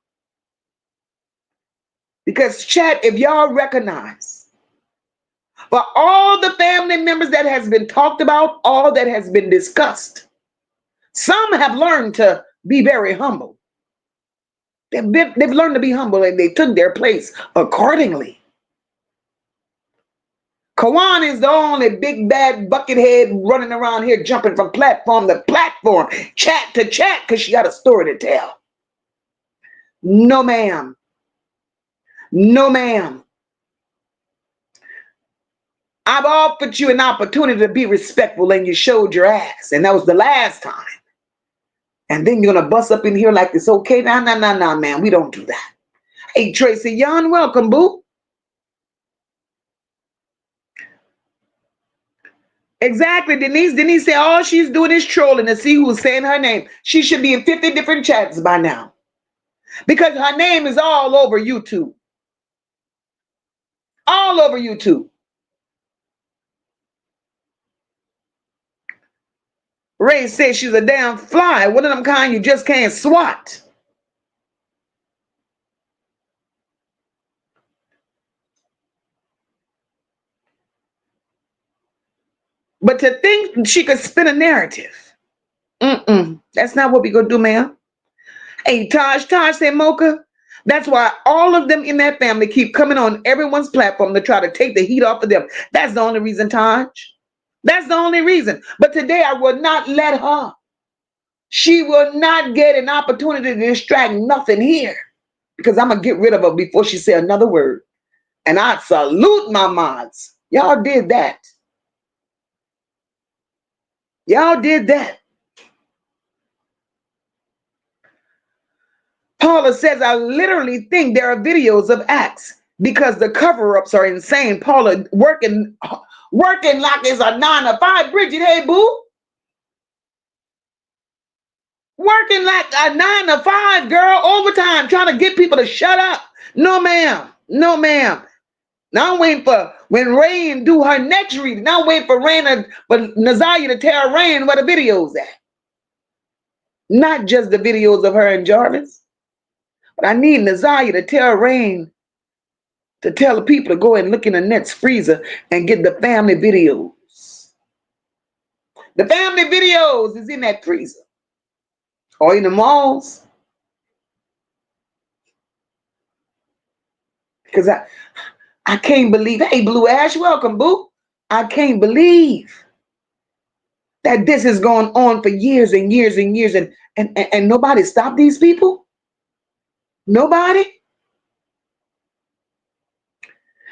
Because chat, if y'all recognize, for all the family members that has been talked about, all that has been discussed, some have learned to be very humble. They've learned to be humble and they took their place accordingly. Kawan is the only big bad buckethead running around here jumping from platform to platform, chat to chat, because she got a story to tell. No, ma'am. No, ma'am. I've offered you an opportunity to be respectful and you showed your ass. And that was the last time. And then you're going to bust up in here like it's okay. Nah, man. We don't do that. Hey, Tracy Young, welcome, boo. Exactly, Denise. Denise said all she's doing is trolling to see who's saying her name. She should be in 50 different chats by now. Because her name is all over YouTube. All over YouTube. Ray says she's a damn fly. One of them kind you just can't swat. But to think she could spin a narrative. That's not what we're going to do, ma'am. Hey, Taj said, Mocha, that's why all of them in that family keep coming on everyone's platform to try to take the heat off of them. That's the only reason, Taj. That's the only reason. But today I will not let her. She will not get an opportunity to distract nothing here. Because I'm going to get rid of her before she say another word. And I salute my mods. Y'all did that. Y'all did that. Paula says, I literally think there are videos of acts because the cover-ups are insane. Paula working like it's a 9 to 5. Bridget, hey, boo. Working like a 9 to 5, girl. Overtime, trying to get people to shut up. No, ma'am. No, ma'am. Now I'm waiting for when Rain do her next reading. Now I'm waiting for Naziah to tell Rain where the video's at. Not just the videos of her and Jarvis. But I need Naziah to tell Rain to tell the people to go and look in the next freezer and get the family videos. The family videos is in that freezer. Or in the malls. Because I can't believe, hey, Blue Ash, welcome, boo. I can't believe that this has gone on for years and years and years and nobody stopped these people? Nobody?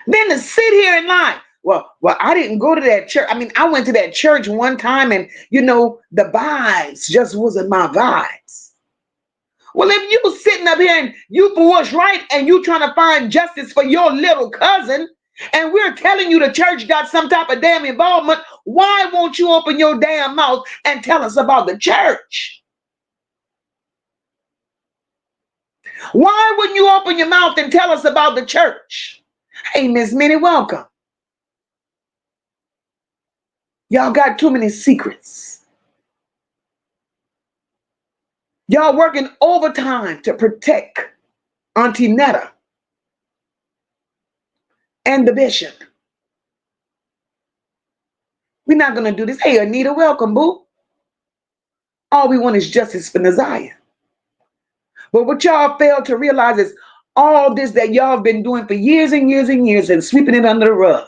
Then to sit here and lie. Well, I didn't go to that church. I mean, I went to that church one time and, you know, the vibes just wasn't my vibes. Well, if you sitting up here and you for what's right and you trying to find justice for your little cousin and we're telling you the church got some type of damn involvement, why won't you open your damn mouth and tell us about the church? Why wouldn't you open your mouth and tell us about the church? Hey, Miss Minnie, welcome. Y'all got too many secrets. Y'all working overtime to protect Auntie Netta and the bishop. We're not going to do this. Hey, Anita, welcome, boo. All we want is justice for Naziah. But what y'all fail to realize is all this that y'all have been doing for years and years and years and sweeping it under the rug.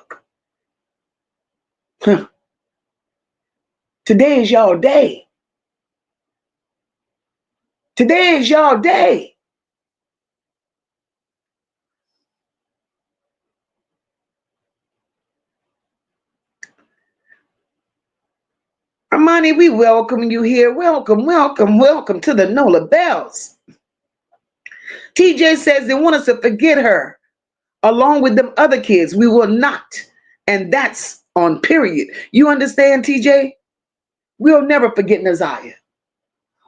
Today is y'all day. Today is y'all day. Armani, we welcome you here. Welcome, welcome, welcome to the Nola Bells. TJ says they want us to forget her along with them other kids. We will not. And that's on period. You understand, TJ? We'll never forget Naziah.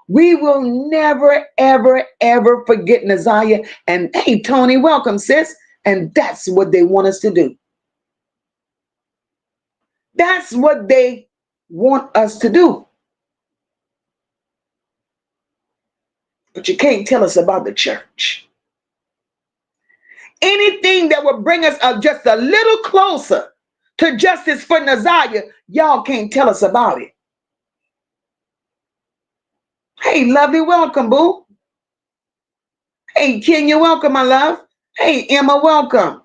We will never, ever, ever forget Naziah. And hey, Tony, welcome, sis. And that's what they want us to do. That's what they want us to do. But you can't tell us about the church. Anything that will bring us just a little closer to justice for Naziah, y'all can't tell us about it. Hey, lovely, welcome, boo. Hey, Kenya, welcome, my love. Hey, Emma, welcome.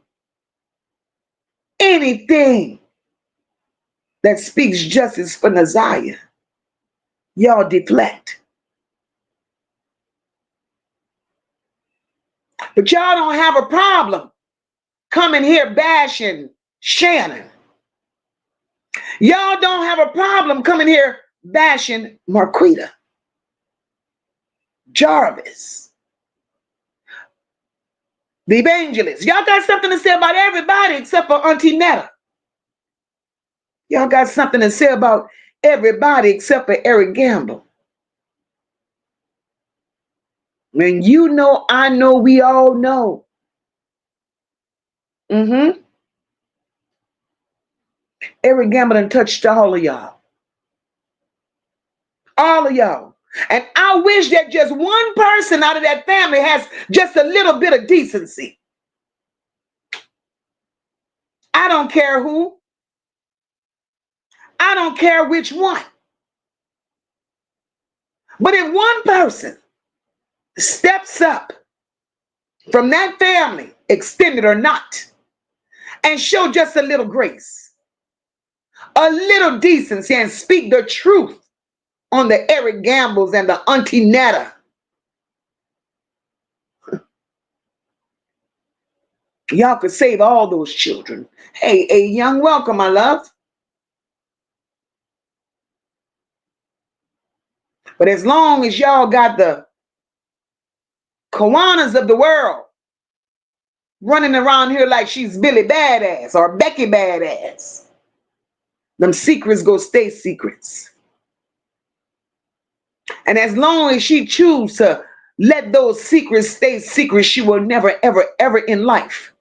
Anything that speaks justice for Naziah, y'all deflect. But y'all don't have a problem coming here bashing Shannon. Y'all don't have a problem coming here bashing Marquita, Jarvis, the evangelist. Y'all got something to say about everybody except for Auntie Netta. Y'all got something to say about everybody except for Eric Gamble. When you know, I know, we all know. Eric Gamble done touched all of y'all. All of y'all. And I wish that just one person out of that family has just a little bit of decency. I don't care who. I don't care which one. But if one person steps up from that family, extended or not, and show just a little grace, a little decency, and speak the truth on the Eric Gambles and the Auntie Netta, y'all could save all those children. Hey, a young welcome, my love. But as long as y'all got the Kawanas of the world running around here like she's Billy Badass or Becky Badass, them secrets go stay secrets. And as long as she chooses to let those secrets stay secrets, she will never, ever, ever in life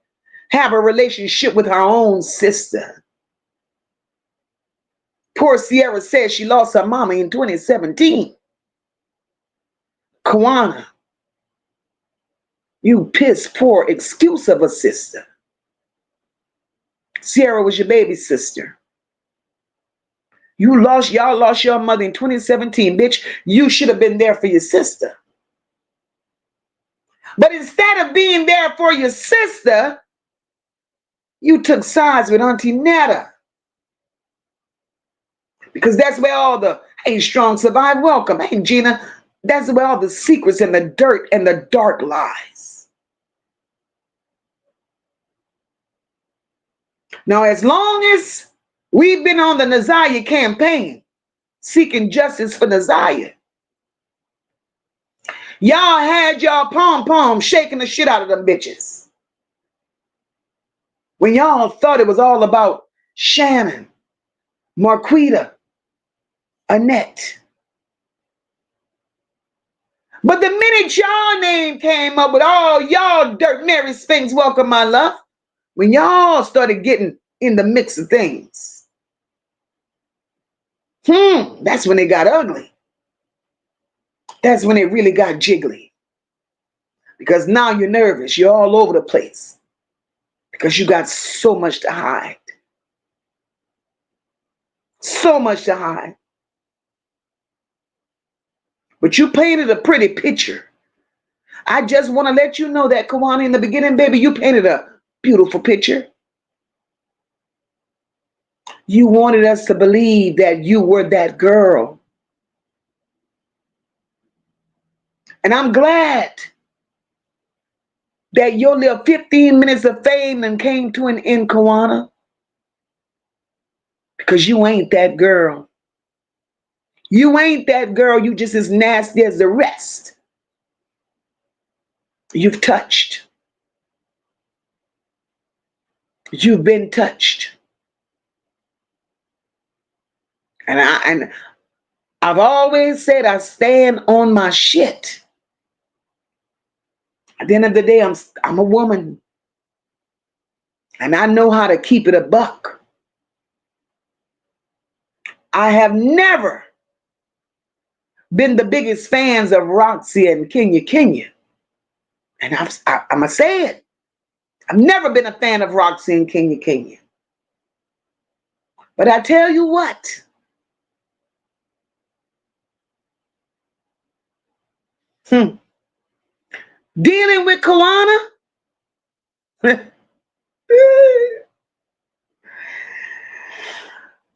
have a relationship with her own sister. Poor Sierra says she lost her mama in 2017. Kawana, you piss poor excuse of a sister. Sierra was your baby sister. Y'all lost your mother in 2017, bitch. You should have been there for your sister. But instead of being there for your sister, you took sides with Auntie Netta. Because that's where all the, hey, strong survive, welcome. Hey, Gina, that's where all the secrets and the dirt and the dark lies. Now, as long as we've been on the Naziah campaign, seeking justice for Naziah, y'all had y'all pom-pom shaking the shit out of them bitches. When y'all thought it was all about Shannon, Marquita, Annette. But the minute y'all name came up with all y'all dirt, Mary Spinks, welcome, my love, when y'all started getting in the mix of things, that's when it got ugly. That's when it really got jiggly. Because now you're nervous. You're all over the place. Because you got so much to hide. So much to hide. But you painted a pretty picture. I just want to let you know that, Kawana, in the beginning, baby, you painted a beautiful picture. You wanted us to believe that you were that girl. And I'm glad that your little 15 minutes of fame and came to an end, Kawana. Because you ain't that girl. You ain't that girl. You just as nasty as the rest. You've touched. You've been touched. And I've always said I stand on my shit. At the end of the day, I'm a woman. And I know how to keep it a buck. I have never been the biggest fans of Roxy and Kenya. And I'm going to say it. I've never been a fan of Roxy and Kenya. But I tell you what. Dealing with Kawana.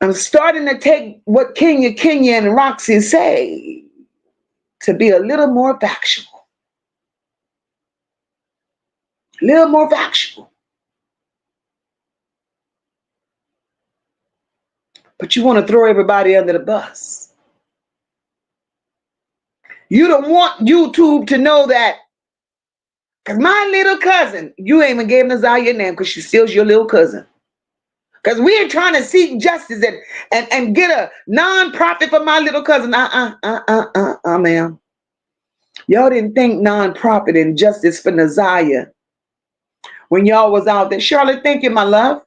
I'm starting to take what Kenya and Roxy say to be a little more factual. A little more factual. But you want to throw everybody under the bus. You don't want YouTube to know that. Because my little cousin, you ain't even gave Naziah your name because she still's your little cousin. Because we're trying to seek justice and get a non-profit for my little cousin. Ma'am. Y'all didn't think non-profit and justice for Naziah when y'all was out there. Charlotte, thank you, my love.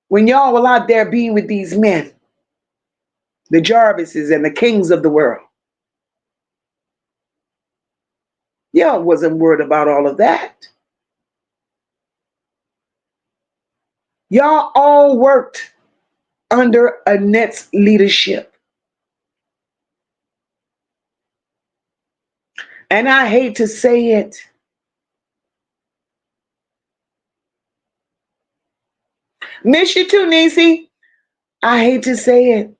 When y'all were out there being with these men, the Jarvises and the kings of the world. Y'all wasn't worried about all of that. Y'all all worked under Annette's leadership. And I hate to say it. Miss you too, Niecy. I hate to say it.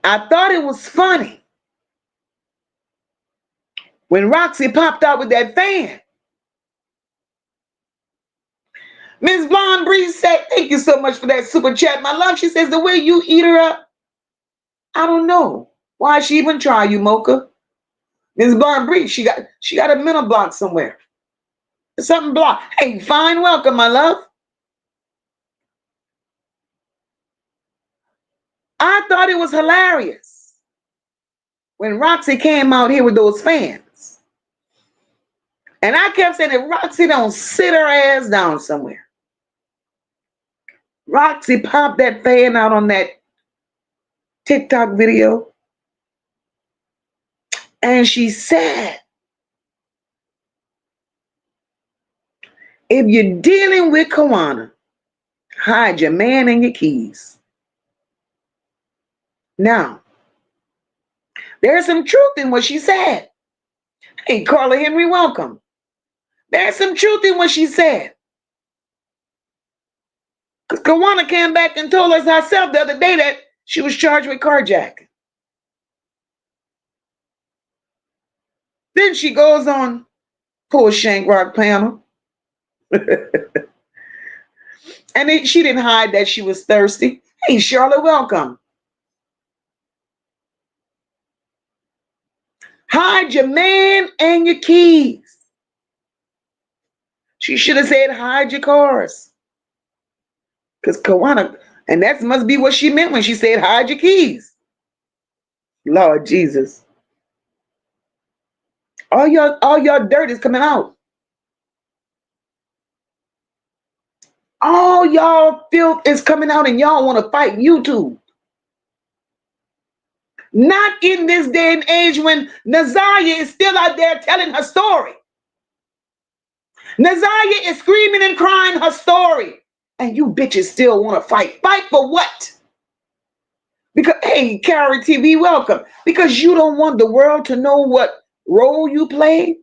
I thought it was funny when Roxy popped out with that fan. Miss Blonde Breeze said, thank you so much for that super chat, my love. She says, the way you eat her up, I don't know. Why she even try you, Mocha? Miss Blonde Breeze, she got a mental block somewhere. Something blocked. Hey, fine, welcome, my love. I thought it was hilarious when Roxy came out here with those fans. And I kept saying, if Roxy don't sit her ass down somewhere. Roxy popped that fan out on that TikTok video. And she said, if you're dealing with Kawana, hide your man and your keys. Now, there's some truth in what she said. Hey, Carla Henry, welcome. There's some truth in what she said. Because Kawana came back and told us herself the other day that she was charged with carjacking. Then she goes on Pull Shank Rock panel. And she didn't hide that she was thirsty. Hey, Charlotte, welcome. Hide your man and your keys. She should have said hide your cars. Because Kawana, and that must be what she meant when she said hide your keys. Lord Jesus. All your dirt is coming out. All y'all filth is coming out and y'all want to fight YouTube. Not in this day and age when Naziah is still out there telling her story. Naziah is screaming and crying her story. And you bitches still want to fight. Fight for what? Because, hey, Carrie TV, welcome. Because you don't want the world to know what role you played.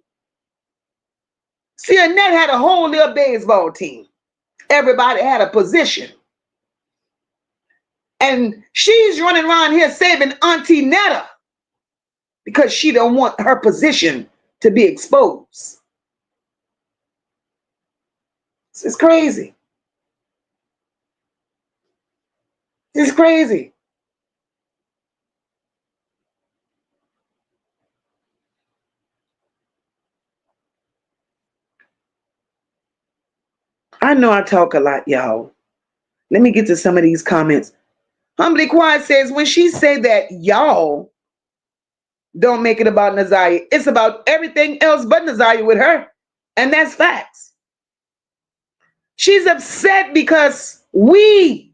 See, Annette had a whole little baseball team. Everybody had a position. And she's running around here saving Auntie Netta because she don't want her position to be exposed. This is crazy. This is crazy. I know I talk a lot, y'all. Let me get to some of these comments. Humbly Quiet says, when she said that y'all don't make it about Naziah, it's about everything else but Naziah with her. And that's facts. She's upset because we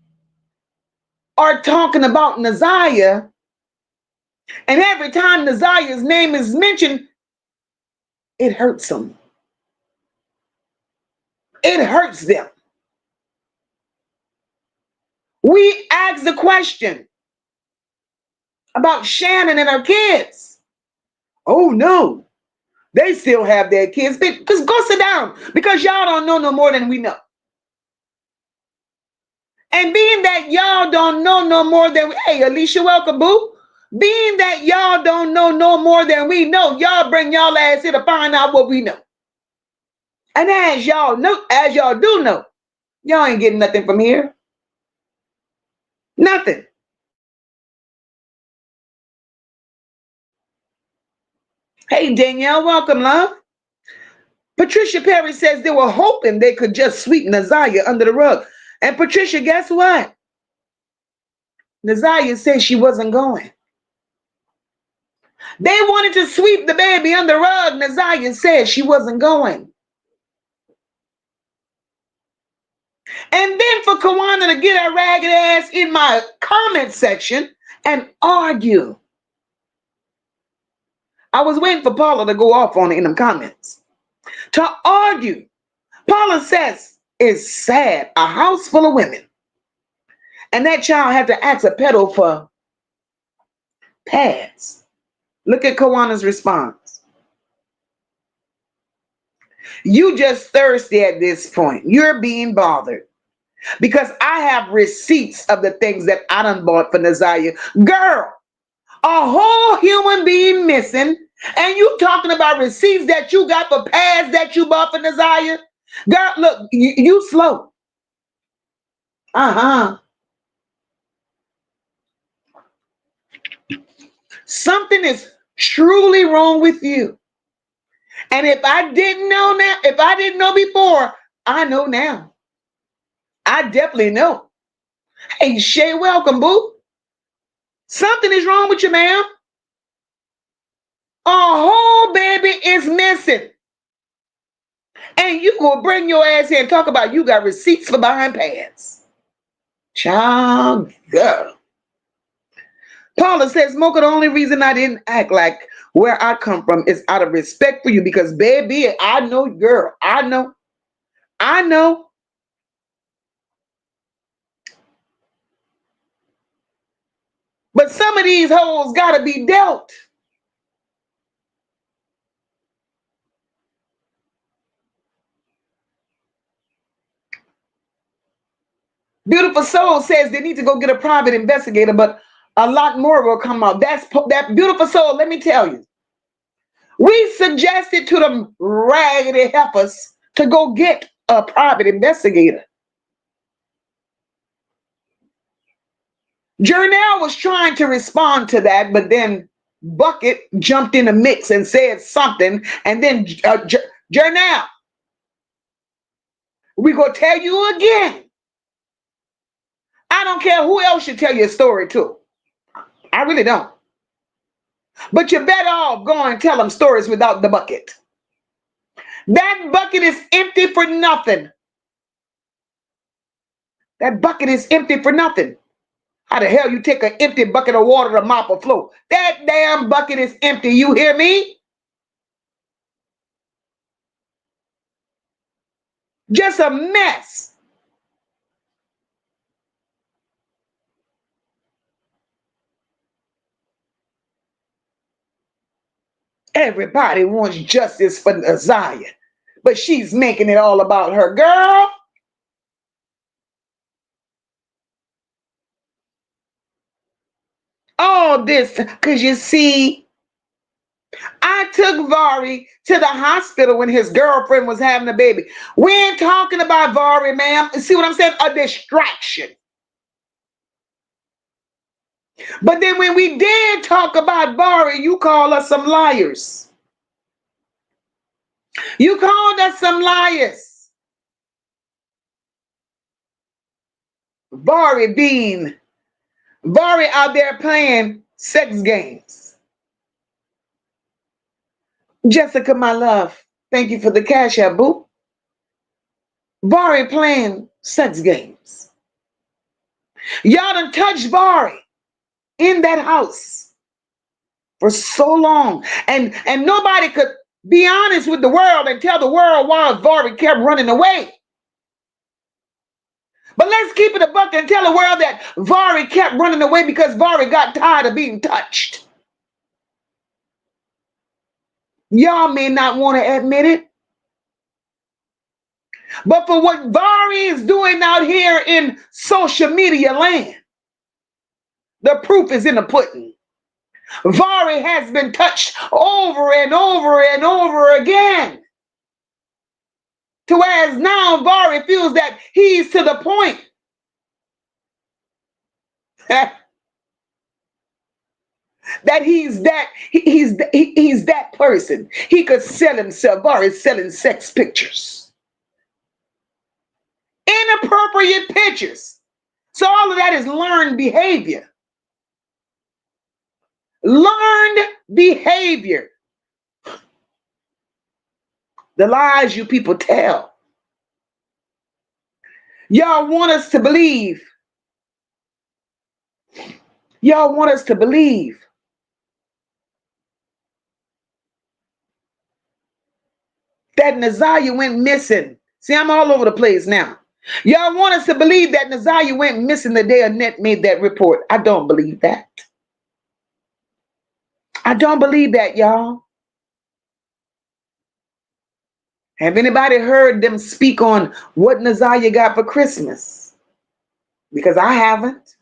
are talking about Naziah, and every time Naziah's name is mentioned, it hurts them. It hurts them. We ask the question about Shannon and her kids. Oh no, they still have their kids. Because go sit down, because y'all don't know no more than we know. And being that y'all don't know no more than we, hey, Alicia, welcome, boo. Being that y'all don't know no more than we know, y'all bring y'all ass here to find out what we know. And as y'all know, as y'all do know, y'all ain't getting nothing from here. Nothing. Hey, Danielle, welcome, love. Patricia Perry says they were hoping they could just sweep Naziah under the rug. And Patricia, guess what? Naziah said she wasn't going. They wanted to sweep the baby under the rug. Naziah said she wasn't going. And then for Kawana to get her ragged ass in my comment section and argue. I was waiting for Paula to go off on it in them comments. To argue. Paula says, it's sad. A house full of women. And that child had to ask a pedo for pads. Look at Kawana's response. You just thirsty at this point. You're being bothered. Because I have receipts of the things that I done bought for Naziah. Girl, a whole human being missing, and you talking about receipts that you got for pads that you bought for Naziah? Girl, look, you slow. Something is truly wrong with you. And if I didn't know now, if I didn't know before, I know now. I definitely know. Hey, Shay, welcome, boo. Something is wrong with you, ma'am. A whole baby is missing. And you gonna bring your ass here and talk about you got receipts for buying pants. Child, girl. Paula says, Mocha, the only reason I didn't act like where I come from is out of respect for you because, baby, I know, girl. I know. But some of these hoes gotta be dealt. Beautiful Soul says they need to go get a private investigator, but a lot more will come out. That Beautiful Soul, let me tell you. We suggested to them raggedy heifers to go get a private investigator. Jernell was trying to respond to that, but then Bucket jumped in the mix and said something, and then Jernell, we gonna tell you again. I don't care who else should tell you a story to. I really don't. But you're better off going and tell them stories without the bucket. That bucket is empty for nothing. That bucket is empty for nothing. How the hell you take an empty bucket of water to mop a floor? That damn bucket is empty. You hear me? Just a mess. Everybody wants justice for Naziah, but she's making it all about her. Girl, all this, because you see, I took Vari to the hospital when his girlfriend was having a baby. We ain't talking about Vari, ma'am. See what I'm saying? A distraction. But then when we did talk about Vari, you call us some liars. You called us some liars. Vari out there playing sex games. Jessica, my love, thank you for the cash app, boo. Vari playing sex games. Y'all done touched Vari in that house for so long. And nobody could be honest with the world and tell the world why Vari kept running away. But let's keep it a buck and tell the world that Vari kept running away because Vari got tired of being touched. Y'all may not want to admit it, but for what Vari is doing out here in social media land, the proof is in the pudding. Vari has been touched over and over and over again. To whereas now Vari feels that he's to the point that he's that person. He could sell himself. Vari's selling sex pictures. Inappropriate pictures. So all of that is learned behavior. Learned behavior. The lies you people tell. Y'all want us to believe. Y'all want us to believe that Naziah went missing. See, I'm all over the place now. Y'all want us to believe that Naziah went missing the day Annette made that report. I don't believe that. I don't believe that, y'all. Have anybody heard them speak on what Naziah got for Christmas? Because I haven't.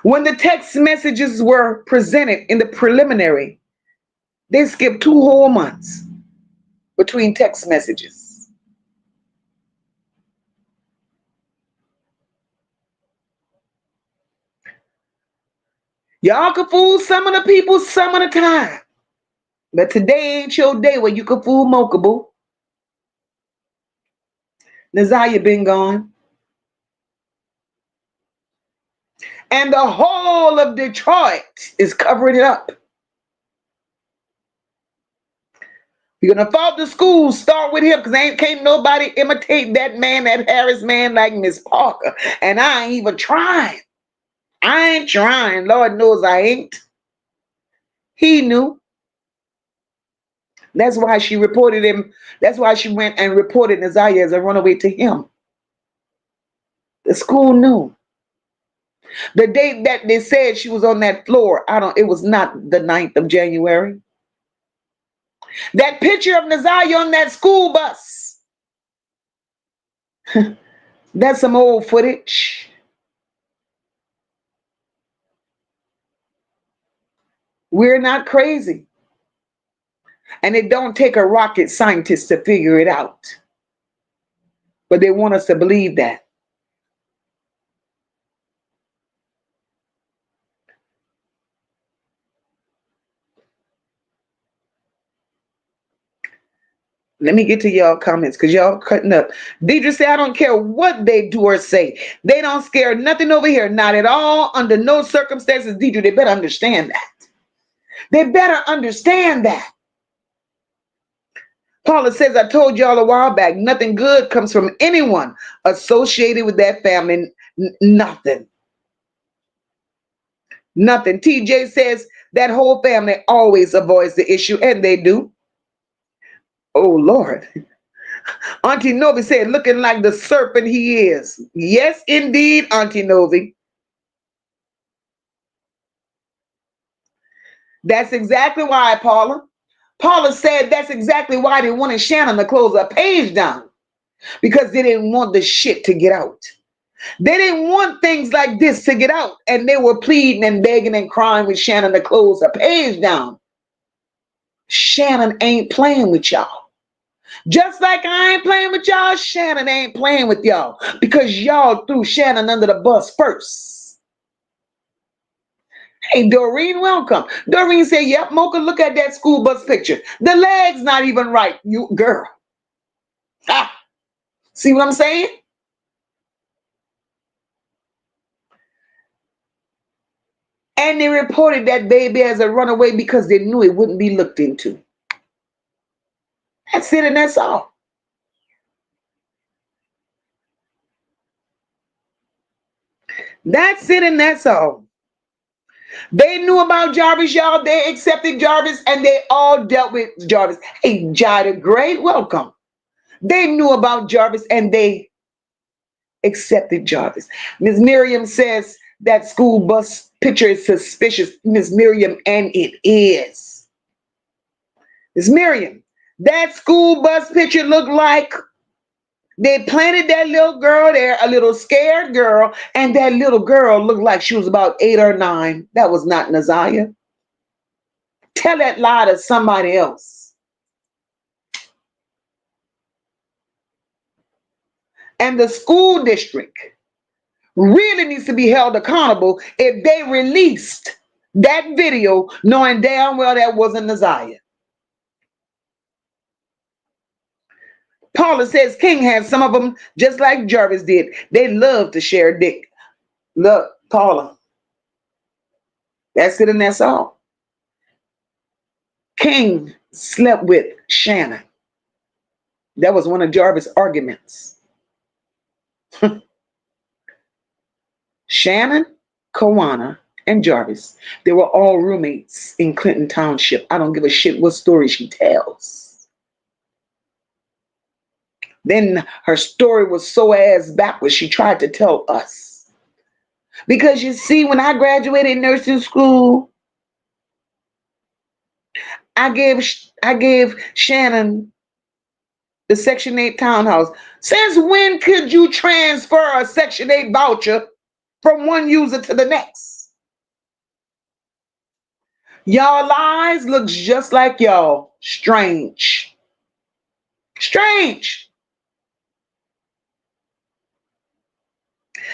When the text messages were presented in the preliminary, they skipped 2 whole months between text messages. Y'all can fool some of the people some of the time. But today ain't your day where you can fool Moca, boo. Naziah been gone. And the whole of Detroit is covering it up. You're going to fault the school, start with him, because can't nobody imitate that man, that Harris man, like Miss Parker. And I ain't even trying. I ain't trying. Lord knows I ain't. He knew. That's why she reported him. That's why she went and reported Naziah as a runaway to him. The school knew. The date that they said she was on that floor, it was not the 9th of January. That picture of Naziah on that school bus. That's some old footage. We're not crazy. And it don't take a rocket scientist to figure it out. But they want us to believe that. Let me get to y'all comments because y'all cutting up. Deidre said, I don't care what they do or say. They don't scare nothing over here. Not at all. Under no circumstances. Deidre, they better understand that. They better understand that. Paula says, I told y'all a while back, nothing good comes from anyone associated with that family. Nothing. Nothing. TJ says that whole family always avoids the issue, and they do. Oh, Lord. Auntie Novi said, looking like the serpent he is. Yes, indeed, Auntie Novi. That's exactly why, Paula. Paula said that's exactly why they wanted Shannon to close her page down. Because they didn't want the shit to get out. They didn't want things like this to get out. And they were pleading and begging and crying with Shannon to close her page down. Shannon ain't playing with y'all. Just like I ain't playing with y'all, Shannon ain't playing with y'all. Because y'all threw Shannon under the bus first. Hey, Doreen, welcome. Doreen said, yep, Mocha, look at that school bus picture. The leg's not even right, you girl. Ah, see what I'm saying? And they reported that baby as a runaway because they knew it wouldn't be looked into. That's it, and that's all. That's it, and that's all. They knew about Jarvis, y'all. They accepted Jarvis, and they all dealt with Jarvis. Hey, Jada, great welcome. They knew about Jarvis, and they accepted Jarvis. Ms. Miriam says that school bus picture is suspicious, Ms. Miriam, and it is. Ms. Miriam, that school bus picture looked like they planted that little girl there, a little scared girl, and that little girl looked like she was about 8 or 9. That was not Naziah. Tell that lie to somebody else. And the school district really needs to be held accountable if they released that video knowing damn well that wasn't Naziah. Paula says King has some of them just like Jarvis did. They love to share dick. Look, Paula, that's it and that's all. King slept with Shannon. That was one of Jarvis' arguments. Shannon, Kawana, and Jarvis, they were all roommates in Clinton Township. I don't give a shit what story she tells. Then her story was so ass backwards, she tried to tell us. Because you see, when I graduated nursing school, I gave Shannon the Section 8 townhouse. Since when could you transfer a Section 8 voucher from one user to the next? Y'all lies looks just like y'all. Strange. Strange.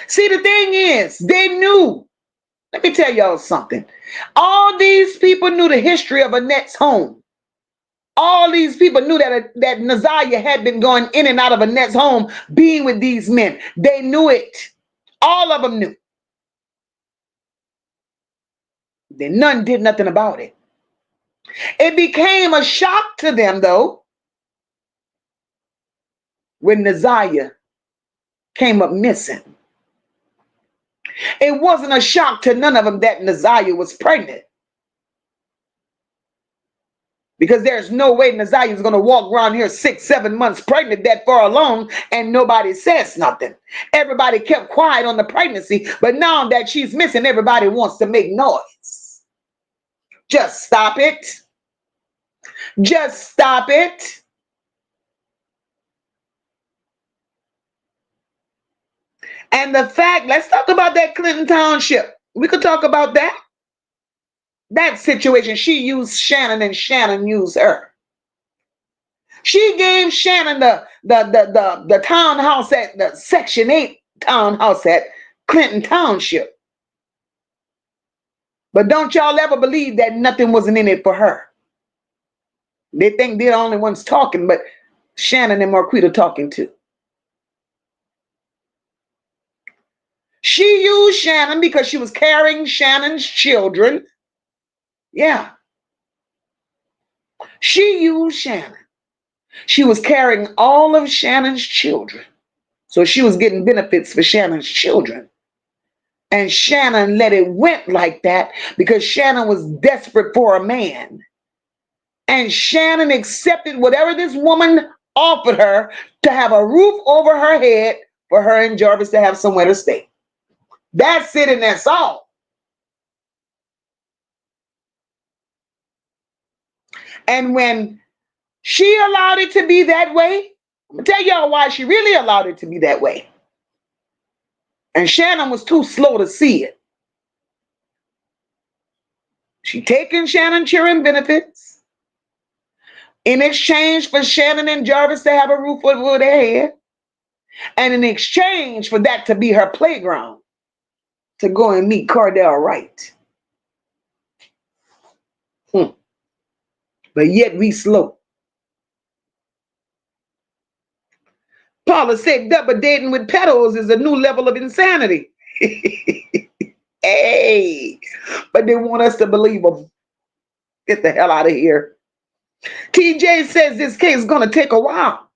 See, the thing is, they knew. Let me tell y'all something. All these people knew the history of Annette's home. All these people knew that Naziah had been going in and out of Annette's home, being with these men. They knew it. All of them knew. Then none did nothing about it. It became a shock to them, though, when Naziah came up missing. It wasn't a shock to none of them that Naziah was pregnant. Because there's no way Naziah is going to walk around here 6-7 months pregnant that far along and nobody says nothing. Everybody kept quiet on the pregnancy, but now that she's missing, everybody wants to make noise. Just stop it. Just stop it. And the fact, let's talk about that Clinton Township. We could talk about that. That situation, she used Shannon and Shannon used her. She gave Shannon the townhouse at the Section 8 townhouse at Clinton Township. But don't y'all ever believe that nothing wasn't in it for her. They think they're the only ones talking, but Shannon and Marquita talking too. She used Shannon because she was carrying Shannon's children. Yeah. She used Shannon. She was carrying all of Shannon's children. So she was getting benefits for Shannon's children. And Shannon let it went like that because Shannon was desperate for a man. And Shannon accepted whatever this woman offered her to have a roof over her head for her and Jarvis to have somewhere to stay. That's it and that's all. And when she allowed it to be that way, I'm going to tell y'all why she really allowed it to be that way. And Shannon was too slow to see it. She taking Shannon cheering benefits in exchange for Shannon and Jarvis to have a roof over their head. And in exchange for that to be her playground to go and meet Cordell Wright. But yet we slow. Paula said double dating with pedos is a new level of insanity. Hey, but they want us to believe them. Get the hell out of here. TJ says this case is going to take a while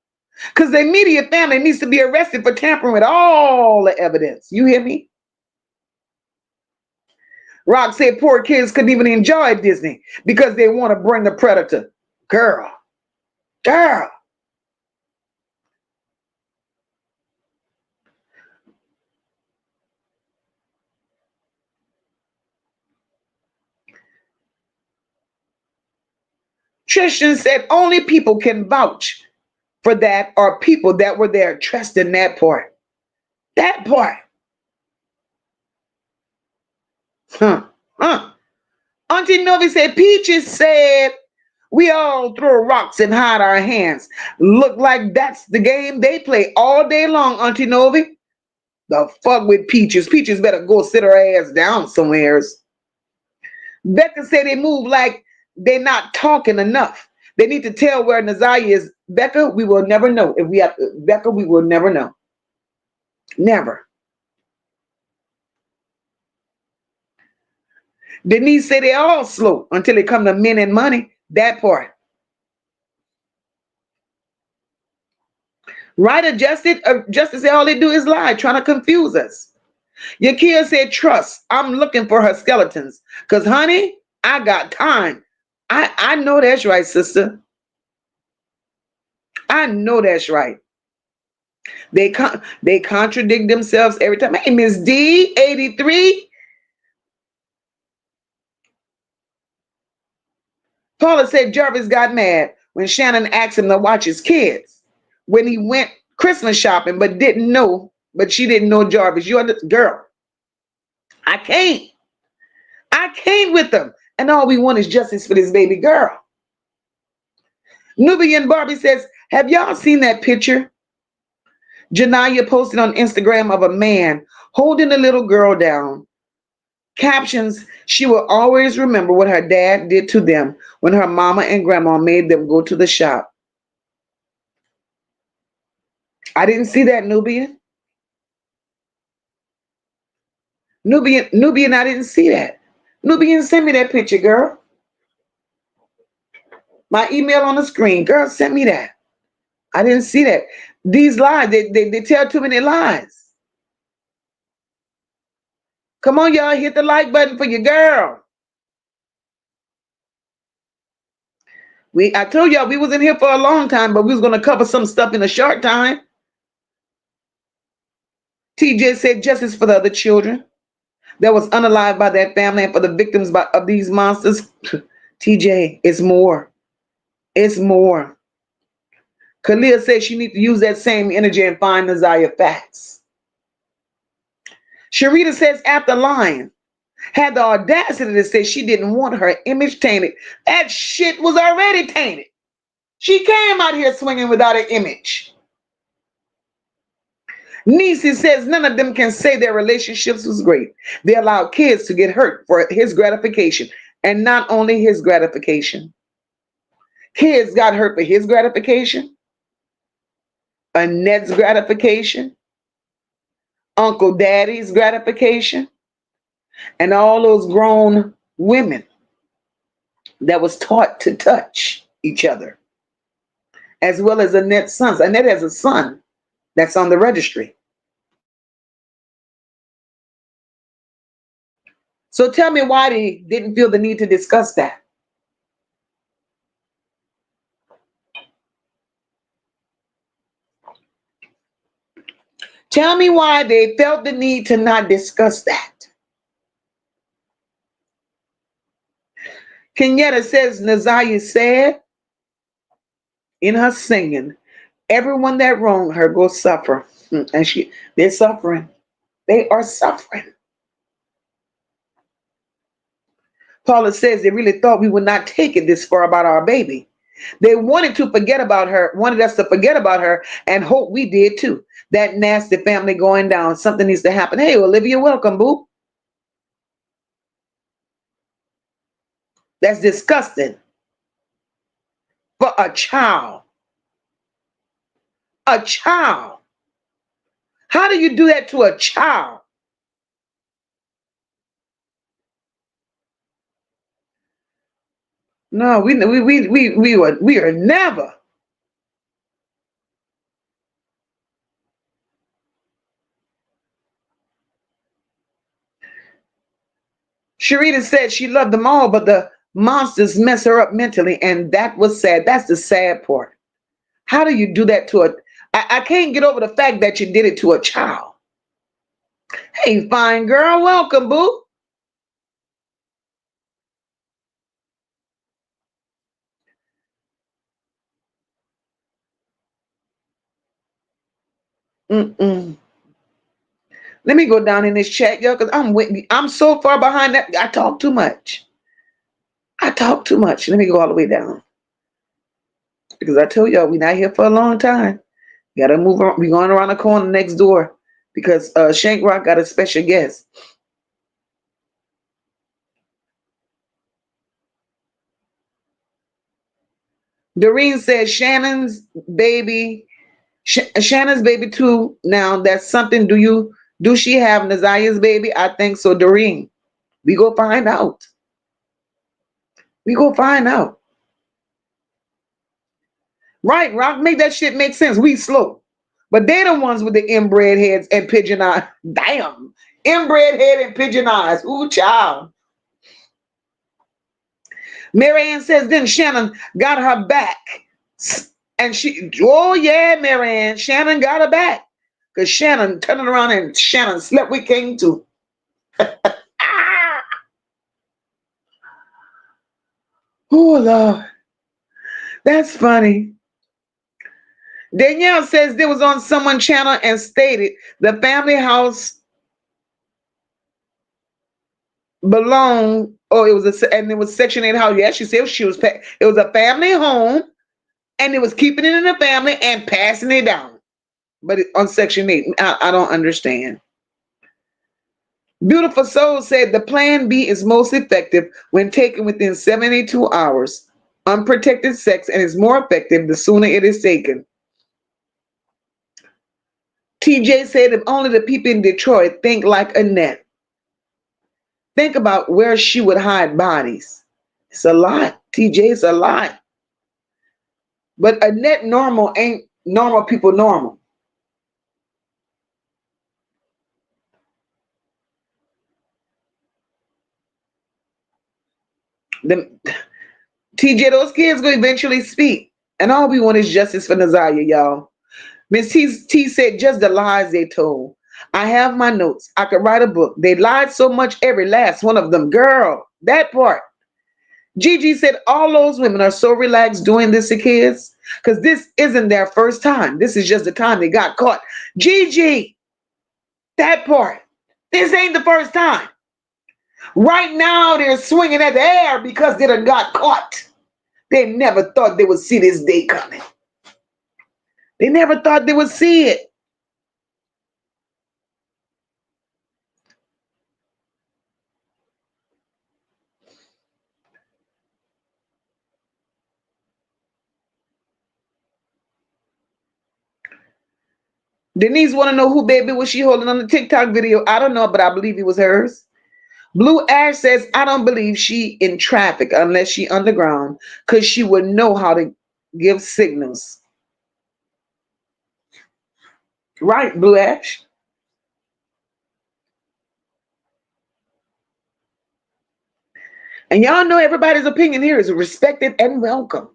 because the immediate family needs to be arrested for tampering with all the evidence. You hear me? Rock said poor kids couldn't even enjoy Disney because they want to bring the predator. Girl. Tristan said only people can vouch for that are people that were there. Trust in that part. That part. Huh. Auntie Novi said, Peaches said, we all throw rocks and hide our hands. Look like that's the game they play all day long, Auntie Novi. The fuck with Peaches. Peaches better go sit her ass down somewheres. Becca said they move like they're not talking enough. They need to tell where Naziah is. Becca, we will never know. If we have Becca, we will never know. Never. Denise said they all slow until they come to men and money. That part. Right adjusted, Justice said all they do is lie, trying to confuse us. Yakia said, trust. I'm looking for her skeletons. Because, honey, I got time. I know that's right, sister. I know that's right. They contradict themselves every time. Hey, Miss D, 83. Paula said Jarvis got mad when Shannon asked him to watch his kids when he went Christmas shopping, but she didn't know Jarvis. You're the girl. I can't with them. And all we want is justice for this baby girl. Nubian Barbie says, have y'all seen that picture Janiyah posted on Instagram of a man holding a little girl down? Captions, she will always remember what her dad did to them when her mama and grandma made them go to the shop. I didn't see that, Nubian. Nubian, I didn't see that. Nubian, send me that picture, girl. My email on the screen. Girl, send me that. I didn't see that. These lies, they tell too many lies. Come on, y'all, hit the like button for your girl. I told y'all we was in here for a long time, but we was going to cover some stuff in a short time. TJ said justice for the other children that was unalived by that family and for the victims of these monsters. TJ, it's more. It's more. Kalia says she needs to use that same energy and find Naziah facts. Sharita says after lying, had the audacity to say she didn't want her image tainted. That shit was already tainted. She came out here swinging without an image. Nisi says none of them can say their relationships was great. They allowed kids to get hurt for his gratification. And not only his gratification. Kids got hurt for his gratification, Annette's gratification, Uncle Daddy's gratification, and all those grown women that was taught to touch each other, as well as Annette's sons. Annette has a son that's on the registry. So tell me why they didn't feel the need to discuss that. Tell me why they felt the need to not discuss that. Kenyatta says Naziah said in her singing, everyone that wronged her will suffer. And they're suffering. They are suffering. Paula says they really thought we would not take it this far about our baby. They wanted to forget about her, wanted us to forget about her, and hope we did too. That nasty family going down. Something needs to happen. Hey, Olivia, welcome, boo. That's disgusting for a child. A child. How do you do that to a child? No, we are never. Sharita said she loved them all, but the monsters mess her up mentally, and that was sad. That's the sad part. How do you do that to a? I can't get over the fact that you did it to a child. Hey, fine girl, welcome, boo. Mm-mm. Let me go down in this chat, yo, because I'm so far behind that. I talk too much. I talk too much. Let me go all the way down. Because I told y'all we're not here for a long time. We gotta move on. We're going around the corner next door because Shank Rock got a special guest. Doreen says Shannon's baby too. Now that's something. Do she have Naziyah's baby? I think so, Doreen. We go find out. We go find out. Right, Rock, make that shit make sense. We slow. But they're the ones with the inbred heads and pigeon eyes. Damn. Inbred head and pigeon eyes. Ooh, child. Marianne says then Shannon got her back. And oh yeah, Marianne, Shannon got her back. Because Shannon turning around and Shannon slept with King too. Ah! Oh, Lord. That's funny. Danielle says there was on someone's channel and stated the family house belonged, or and it was Section 8 house. Yeah, she said it was a family home and it was keeping it in the family and passing it down. But on Section 8, I don't understand. Beautiful Soul said the plan B is most effective when taken within 72 hours. Unprotected sex and is more effective the sooner it is taken. TJ said if only the people in Detroit think like Annette. Think about where she would hide bodies. It's a lot. TJ, it's a lot. But Annette normal ain't normal people normal. Them, TJ, those kids gonna eventually speak. And all we want is justice for Naziah, y'all. Miss T said just the lies they told. I have my notes. I could write a book. They lied so much, every last one of them. Girl, that part. Gigi said all those women are so relaxed doing this to kids because this isn't their first time. This is just the time they got caught. Gigi, that part. This ain't the first time. Right now they're swinging at the air because they done got caught. They never thought they would see this day coming. They never thought they would see it. Denise want to know who baby was she holding on the TikTok video. I don't know, but I believe it was hers. Blue Ash says, I don't believe she in traffic unless she underground because she would know how to give signals. Right, Blue Ash. And y'all know everybody's opinion here is respected and welcomed.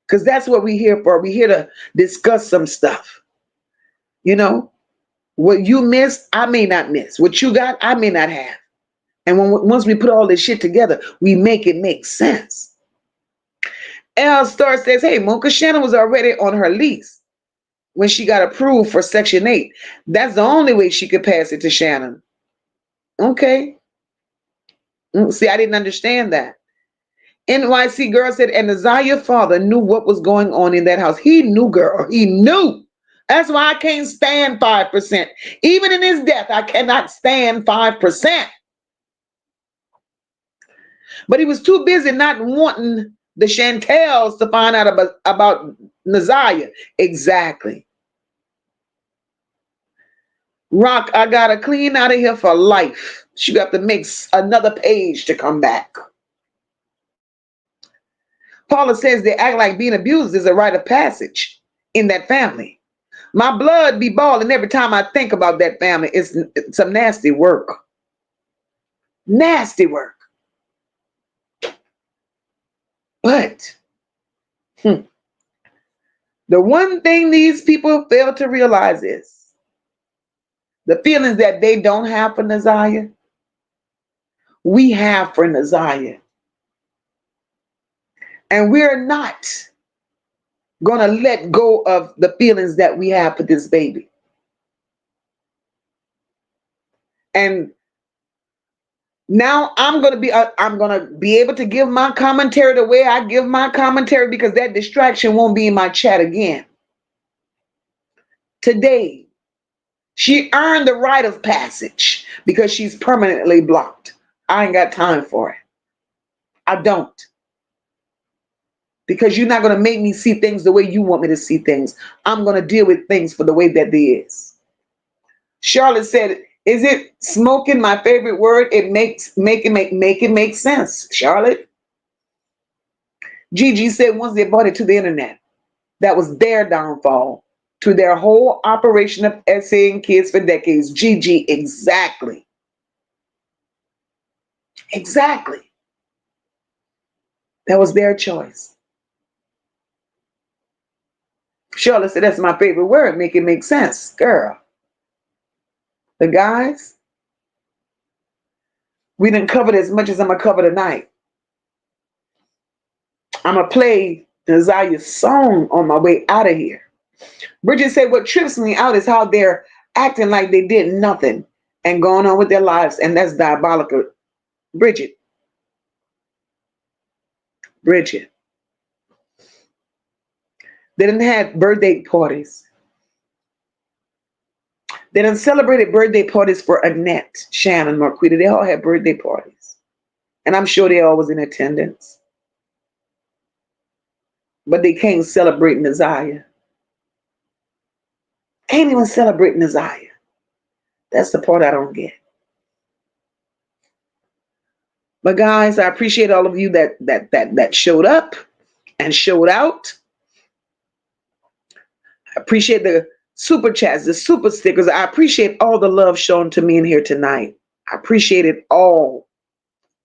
Because that's what we're here for. We're here to discuss some stuff. You know, what you missed, I may not miss. What you got, I may not have. And once we put all this shit together, we make it make sense. L Star says, hey, Moca Shannon was already on her lease when she got approved for Section 8. That's the only way she could pass it to Shannon. Okay. See, I didn't understand that. NYC girl said, and Naziah's father knew what was going on in that house. He knew, girl. He knew. That's why I can't stand 5%. Even in his death, I cannot stand 5%. But he was too busy not wanting the Chantels to find out about Naziah. Exactly. Rock, I got to clean out of here for life. She got to make another page to come back. Paula says they act like being abused is a rite of passage in that family. My blood be boiling every time I think about that family. It's some nasty work. Nasty work. But the one thing these people fail to realize is the feelings that they don't have for Naziah, we have for Naziah. And we're not going to let go of the feelings that we have for this baby. And now I'm going to be able to give my commentary the way I give my commentary, because that distraction won't be in my chat again. Today, she earned the rite of passage because she's permanently blocked. I ain't got time for it. I don't. Because you're not going to make me see things the way you want me to see things. I'm going to deal with things for the way that they is. Charlotte said, is it smoking my favorite word? It make it make sense, Charlotte. Gigi said once they brought it to the internet, that was their downfall to their whole operation of essaying kids for decades. Gigi, exactly. Exactly. That was their choice. Charlotte said, that's my favorite word. Make it make sense. Girl. The guys, we didn't cover as much as I'm going to cover tonight. I'm going to play Naziyah's song on my way out of here. Bridget said, what trips me out is how they're acting like they did nothing and going on with their lives, and that's diabolical. Bridget. They didn't have birthday parties. They done celebrated birthday parties for Annette, Shannon, Marquita. They all had birthday parties. And I'm sure they all was in attendance. But they can't celebrate Naziah. Can't even celebrate Naziah. That's the part I don't get. But guys, I appreciate all of you that showed up and showed out. I appreciate the super chats, the super stickers. I appreciate all the love shown to me in here tonight. I appreciate it all.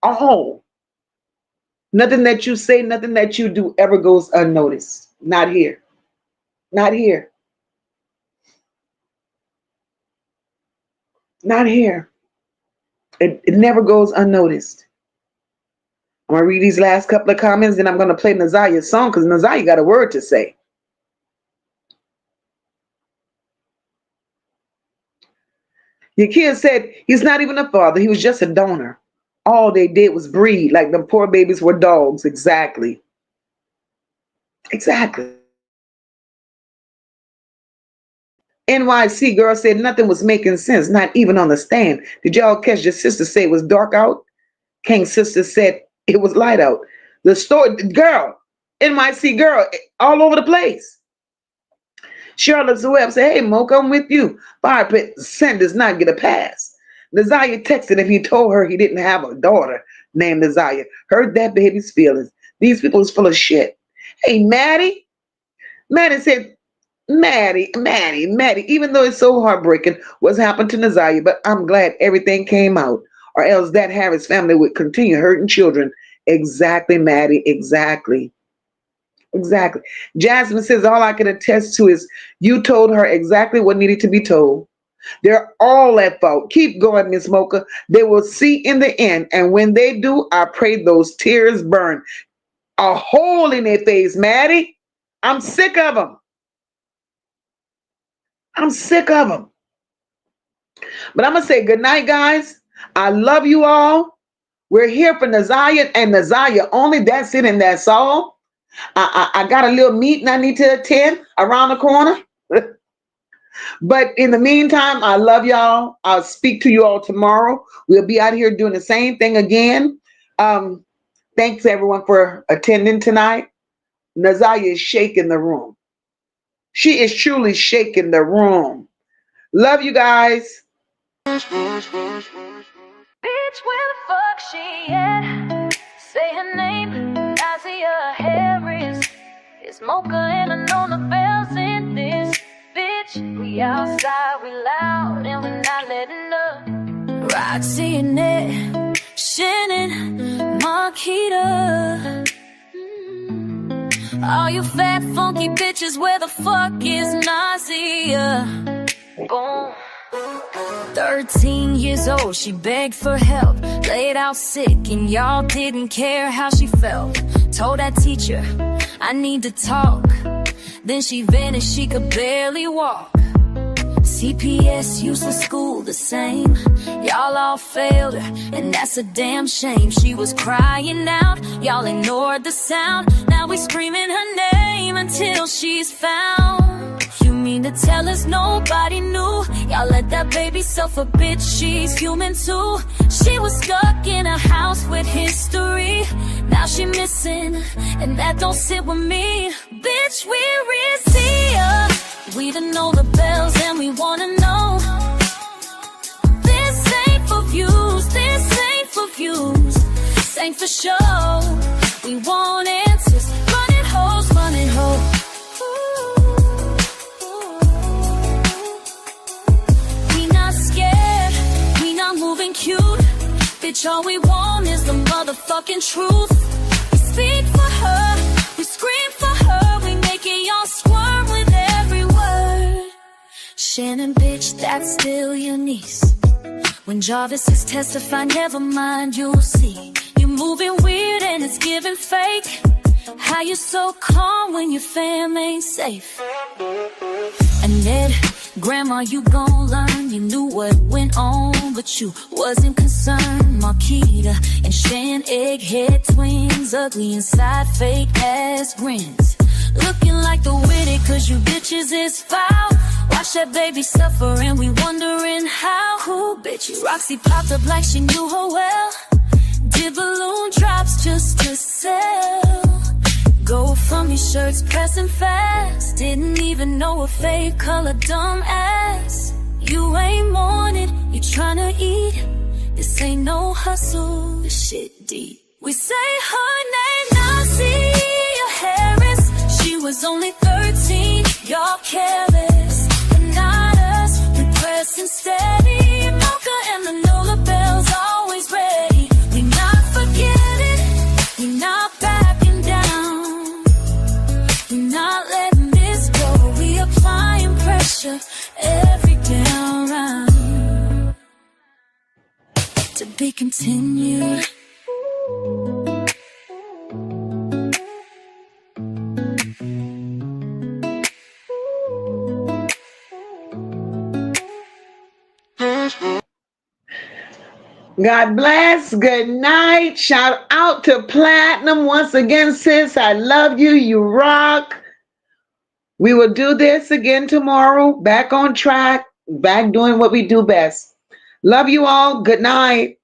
All. Nothing that you say, nothing that you do ever goes unnoticed. Not here. Not here. Not here. It never goes unnoticed. I'm going to read these last couple of comments, then I'm going to play Naziyah's song because Naziah got a word to say. Your kid said he's not even a father. He was just a donor. All they did was breed like the poor babies were dogs. Exactly. Exactly. NYC girl said nothing was making sense, not even on the stand. Did y'all catch your sister say it was dark out? King's sister said it was light out. The story, girl, NYC girl, all over the place. Charlotte Webb said, hey, Moca, I'm with you. 5% does not get a pass. Naziah texted him. He told her he didn't have a daughter named Naziah. Hurt that baby's feelings. These people is full of shit. Hey, Maddie. Maddie said, Maddie, even though it's so heartbreaking what's happened to Naziah, but I'm glad everything came out, or else that Harris family would continue hurting children. Exactly, Maddie, exactly. Exactly. Jasmine says, all I can attest to is you told her exactly what needed to be told. They're all at fault. Keep going, Miss Moca. They will see in the end. And when they do, I pray those tears burn a hole in their face, Maddie. I'm sick of them. I'm sick of them. But I'm going to say good night, guys. I love you all. We're here for Naziah and Naziah only. That's it and that's all. I got a little meeting I need to attend around the corner. But in the meantime, I love y'all. I'll speak to you all tomorrow. We'll be out here doing the same thing again. Thanks, everyone, for attending tonight. Naziah is shaking the room. She is truly shaking the room. Love you guys. Bitch, where the fuck she at? Say her name, Naziyah, hair It's Mocha and I know the bells in this bitch. We outside, we loud, and we're not letting up. Roxy and Ned, Shannon, Marquita. All you fat, funky bitches, where the fuck is Naziyah? Boom. 13 years old, she begged for help, laid out sick, and y'all didn't care how she felt. Told that teacher, I need to talk. Then she vanished, she could barely walk. CPS, useless school, the same. Y'all all failed her, and that's a damn shame. She was crying out, y'all ignored the sound. Now we screaming her name until she's found. You mean to tell us nobody knew? Y'all let that baby suffer, bitch, she's human too. She was stuck in a house with history. Now she missing, and that don't sit with me. Bitch, we're Ziyah. We done know the bells and we wanna know. This ain't for views, this ain't for views. This ain't for show. We want answers, running hoes, running hoes. We not scared, we not moving cute. Bitch, all we want is the motherfucking truth. We speak for her, we scream for her. We making y'all squirm with every word. Shannon, bitch, that's still your niece. When Jarvis is testifying, never mind, you'll see. You're moving weird and it's giving fake. How you so calm when your fam ain't safe? And Ned, Grandma, you gon' learn. You knew what went on, but you wasn't concerned. Marquita and Shan, egghead twins, ugly inside, fake ass grins. Looking like the witty, cause you bitches is foul. Watch that baby suffer and we wondering how. Who bitch you? Roxy popped up like she knew her well. Did balloon drops just to sell. Go from your shirts pressing fast. Didn't even know a fake color, dumb ass. You ain't mourning, you tryna eat. This ain't no hustle, this shit deep. We say her name, Naziyah Harris. She was only 13, y'all careless. But not us, we pressing steady. Mocha and the Nola bells always ready. We not forgetting, we not backing down. We not letting this go, we applying pressure every down round. To be continued. God bless. Good night. Shout out to Platinum once again, sis. I love you. You rock. We will do this again tomorrow. Back on track. Back doing what we do best. Love you all. Good night.